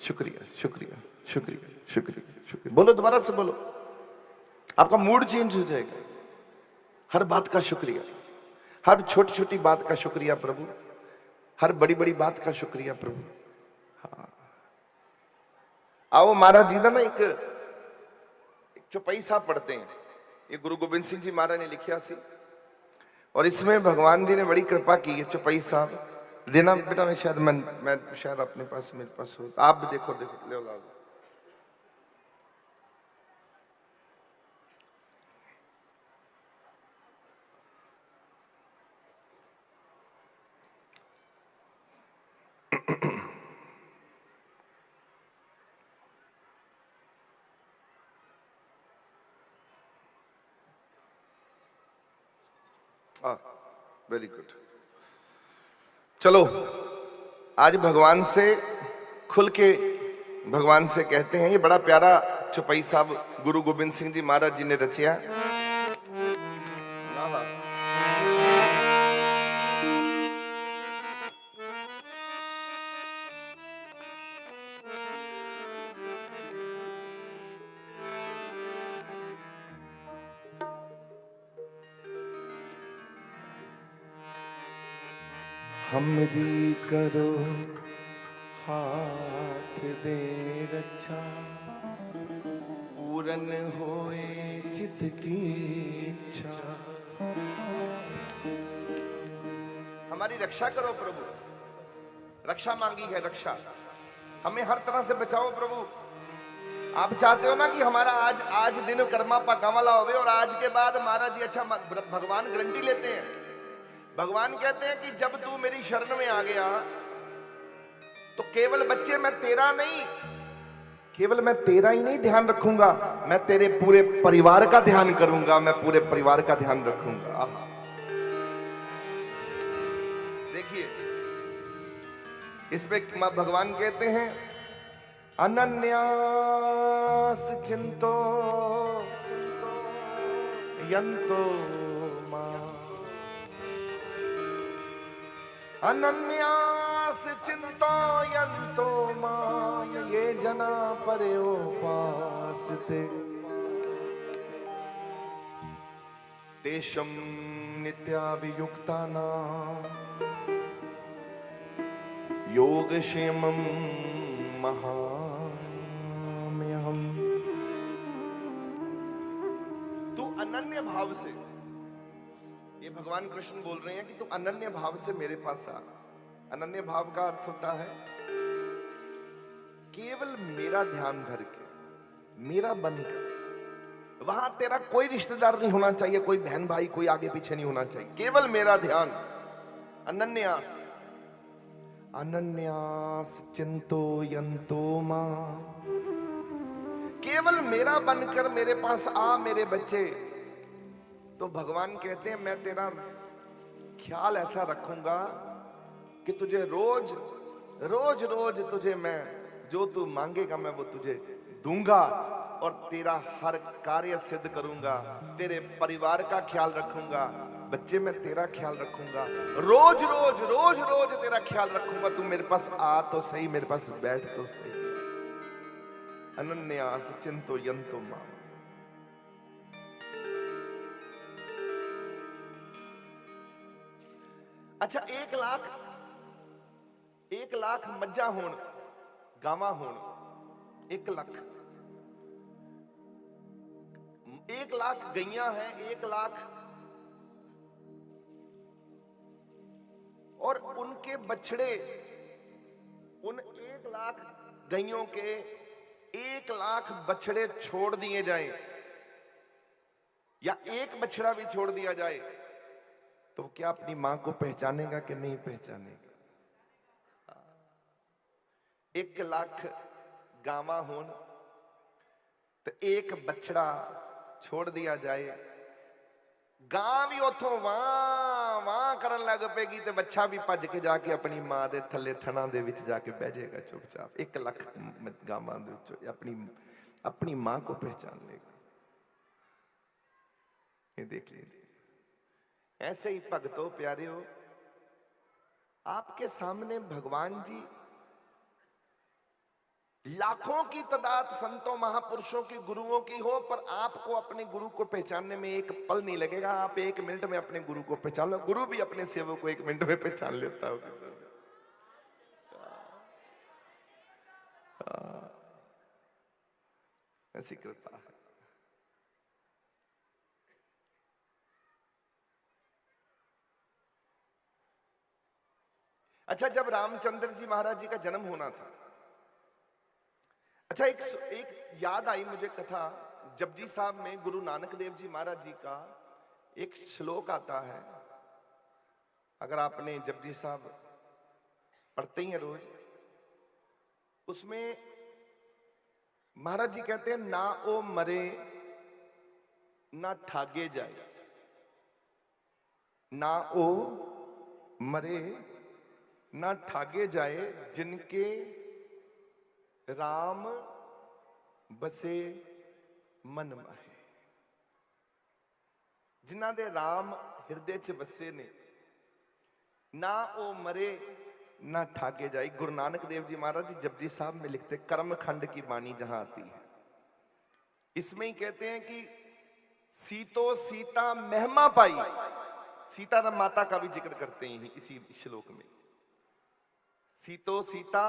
शुक्रिया शुक्रिया शुक्रिया शुक्रिया शुक्रिया। बोलो दोबारा से बोलो, आपका मूड चेंज हो जाएगा। हर बात का शुक्रिया, हर छोटी छोटी बात का शुक्रिया प्रभु, हर बड़ी बड़ी बात का शुक्रिया प्रभु। हाँ आओ महाराज जी ना एक चौपाई साहब पढ़ते हैं, ये गुरु गोबिंद सिंह जी महाराज ने लिखा सी, और इसमें भगवान जी ने बड़ी कृपा की है। चौपाई साहब देना बेटा, मैं शायद अपने पास, मेरे पास हो, आप भी देखो ले ला। Very good. चलो आज भगवान से खुल के भगवान से कहते हैं। ये बड़ा प्यारा चौपाई साहब गुरु गोबिंद सिंह जी महाराज जी ने रचिया। हम जी करो हाथ दे रक्षा, पूरन होए चित की इच्छा। हमारी रक्षा करो प्रभु, रक्षा मांगी है रक्षा, हमें हर तरह से बचाओ प्रभु। आप चाहते हो ना कि हमारा आज दिन कर्मा पाका वाला होवे, और आज के बाद महाराज जी अच्छा भगवान गारंटी लेते हैं। भगवान कहते हैं कि जब तू मेरी शरण में आ गया तो केवल बच्चे मैं तेरा नहीं, केवल मैं तेरा ही नहीं ध्यान रखूंगा, मैं तेरे पूरे परिवार का ध्यान करूंगा, मैं पूरे परिवार का ध्यान रखूंगा। देखिए इसमें भगवान कहते हैं अनन्यास चिंतो यंतो मां, अनन्यास चिंतयन्तो माम ये जना पर्योपासते, तेषं नित्याभियुक्तानां योगक्षेमं महाम्यहम्। तू अनन्य भाव से, ये भगवान कृष्ण बोल रहे हैं कि तू अनन्य भाव से मेरे पास आ। अनन्य भाव का अर्थ होता है केवल मेरा ध्यान धर के, मेरा बनकर। वहां तेरा कोई रिश्तेदार नहीं होना चाहिए, कोई बहन भाई कोई आगे पीछे नहीं होना चाहिए, केवल मेरा ध्यान। अनन्यास, अनन्यास चिंतो यंतो मां, केवल मेरा बनकर मेरे पास आ मेरे बच्चे। तो भगवान कहते हैं मैं तेरा ख्याल ऐसा रखूंगा कि तुझे रोज रोज रोज तुझे मैं जो तू मांगेगा मैं वो तुझे दूंगा, और तेरा हर कार्य सिद्ध करूंगा, तेरे परिवार का ख्याल रखूंगा। बच्चे मैं तेरा ख्याल रखूंगा, रोज रोज रोज रोज तेरा ख्याल रखूंगा। तू मेरे पास आ तो सही, मेरे पास बैठ तो सही। अनन्यास चिंतो यंतो मां। अच्छा 1 लाख मज्जा होण, गावां होण, 1 लाख, 1,00,000 गैया हैं, 1,00,000, और उनके बछड़े, उन 1,00,000 गैयों के 1,00,000 बछड़े छोड़ दिए जाएं, या एक बछड़ा भी छोड़ दिया जाए, तो क्या अपनी मां को पहचानेगा कि नहीं पहचानेगा? 1,00,000 गावां होन तो एक बछड़ा छोड़ दिया जाए, गां भी उथों वां वां करन लग पेगी ते बच्चा भी भज के जाके अपनी मां दे थले थणा दे विच जाके बह जाएगा चुपचाप। 1,00,000 गावां दे विचों अपनी मां को पहचान लेगा। ये देख लीजिए, ऐसे ही भक्तों प्यारे हो, आपके सामने भगवान जी लाखों की तादाद संतों महापुरुषों की गुरुओं की हो, पर आपको अपने गुरु को पहचानने में एक पल नहीं लगेगा। आप 1 मिनट में अपने गुरु को पहचान लो। गुरु भी अपने सेवक को 1 मिनट में पहचान लेता है। ऐसी कृपा है। अच्छा, जब रामचंद्र जी महाराज जी का जन्म होना था, अच्छा एक याद आई मुझे कथा, जपजी साहब में गुरु नानक देव जी महाराज जी का एक श्लोक आता है। अगर आपने जपजी साहब पढ़ते ही हैं रोज, उसमें महाराज जी कहते हैं, ना ओ मरे ना ठागे जाए, ना ओ मरे ना ठागे जाए, जिनके राम बसे मन माहे। जिन्हां दे राम हिरदे च बसे ने, ना ओ मरे ना ठागे जाए। गुरु नानक देव जी महाराज जी जपजी साहब में लिखते, कर्मखंड की बानी जहां आती है, इसमें ही कहते हैं कि सीतो सीता महिमा पाई। सीताराम माता का भी जिक्र करते हैं इसी श्लोक में, सीतो सीता,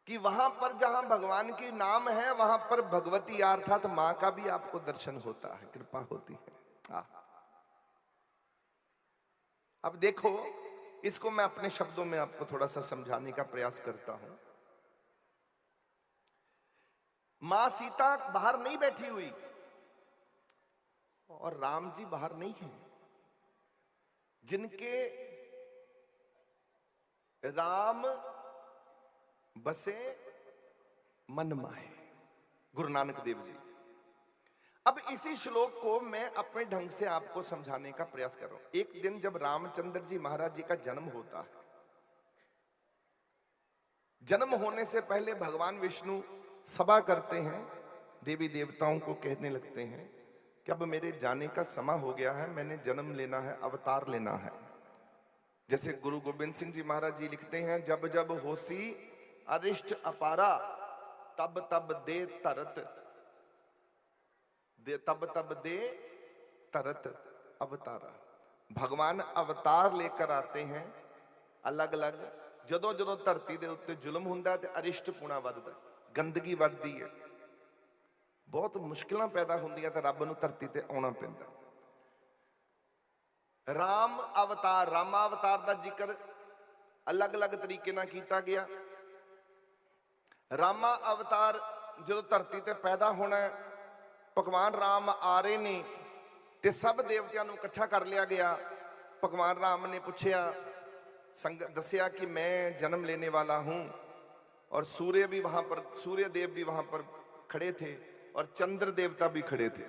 कि वहां पर जहां भगवान की नाम है वहां पर भगवती अर्थात मां का भी आपको दर्शन होता है, कृपा होती है। अब देखो, इसको मैं अपने शब्दों में आपको थोड़ा सा समझाने का प्रयास करता हूं। मां सीता बाहर नहीं बैठी हुई और राम जी बाहर नहीं है। जिनके राम बसे मन माहे, गुरु नानक देव जी। अब इसी श्लोक को मैं अपने ढंग से आपको समझाने का प्रयास कर रहा हूं। एक दिन जब रामचंद्र जी महाराज जी का जन्म होता है, जन्म होने से पहले भगवान विष्णु सभा करते हैं, देवी देवताओं को कहने लगते हैं कि अब मेरे जाने का समय हो गया है, मैंने जन्म लेना है, अवतार लेना है। जैसे गुरु गोबिंद सिंह जी महाराज जी लिखते हैं, जब जब होसी अरिष्ट अपारा, तब तब दे तरत, तब तब दे तरत अवतारा। भगवान अवतार लेकर आते हैं अलग अलग। जदों जदों धरती दे उत्ते जुल्म हुंदा ते अरिष्ट पुणा वधदा, गंदगी वधदी है, बहुत मुश्किलां पैदा हुंदियां ते रब नूं धरती ते आउणा पैंदा। राम अवतार, रामावतार का जिक्र अलग अलग तरीके नाल कीता गया। रामा अवतार जो धरती ते पैदा होना, भगवान राम आ रहे ने ते सब देवतियां नूं इकट्ठा कर लिया गया। भगवान राम ने पूछया, दसिया कि मैं जन्म लेने वाला हूं, और सूर्य भी वहां पर, सूर्य देव भी वहां पर खड़े थे और चंद्र देवता भी खड़े थे।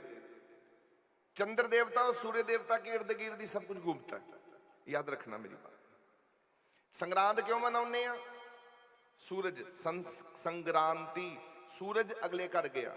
चंद्र देवता और सूर्य देवता के इर्द गिर्द ही सब कुछ घूमता है, याद रखना मेरी बात। संग्रांद क्यों मनाउने आ? सूरज संग्रांति, सूरज अगले कर गया।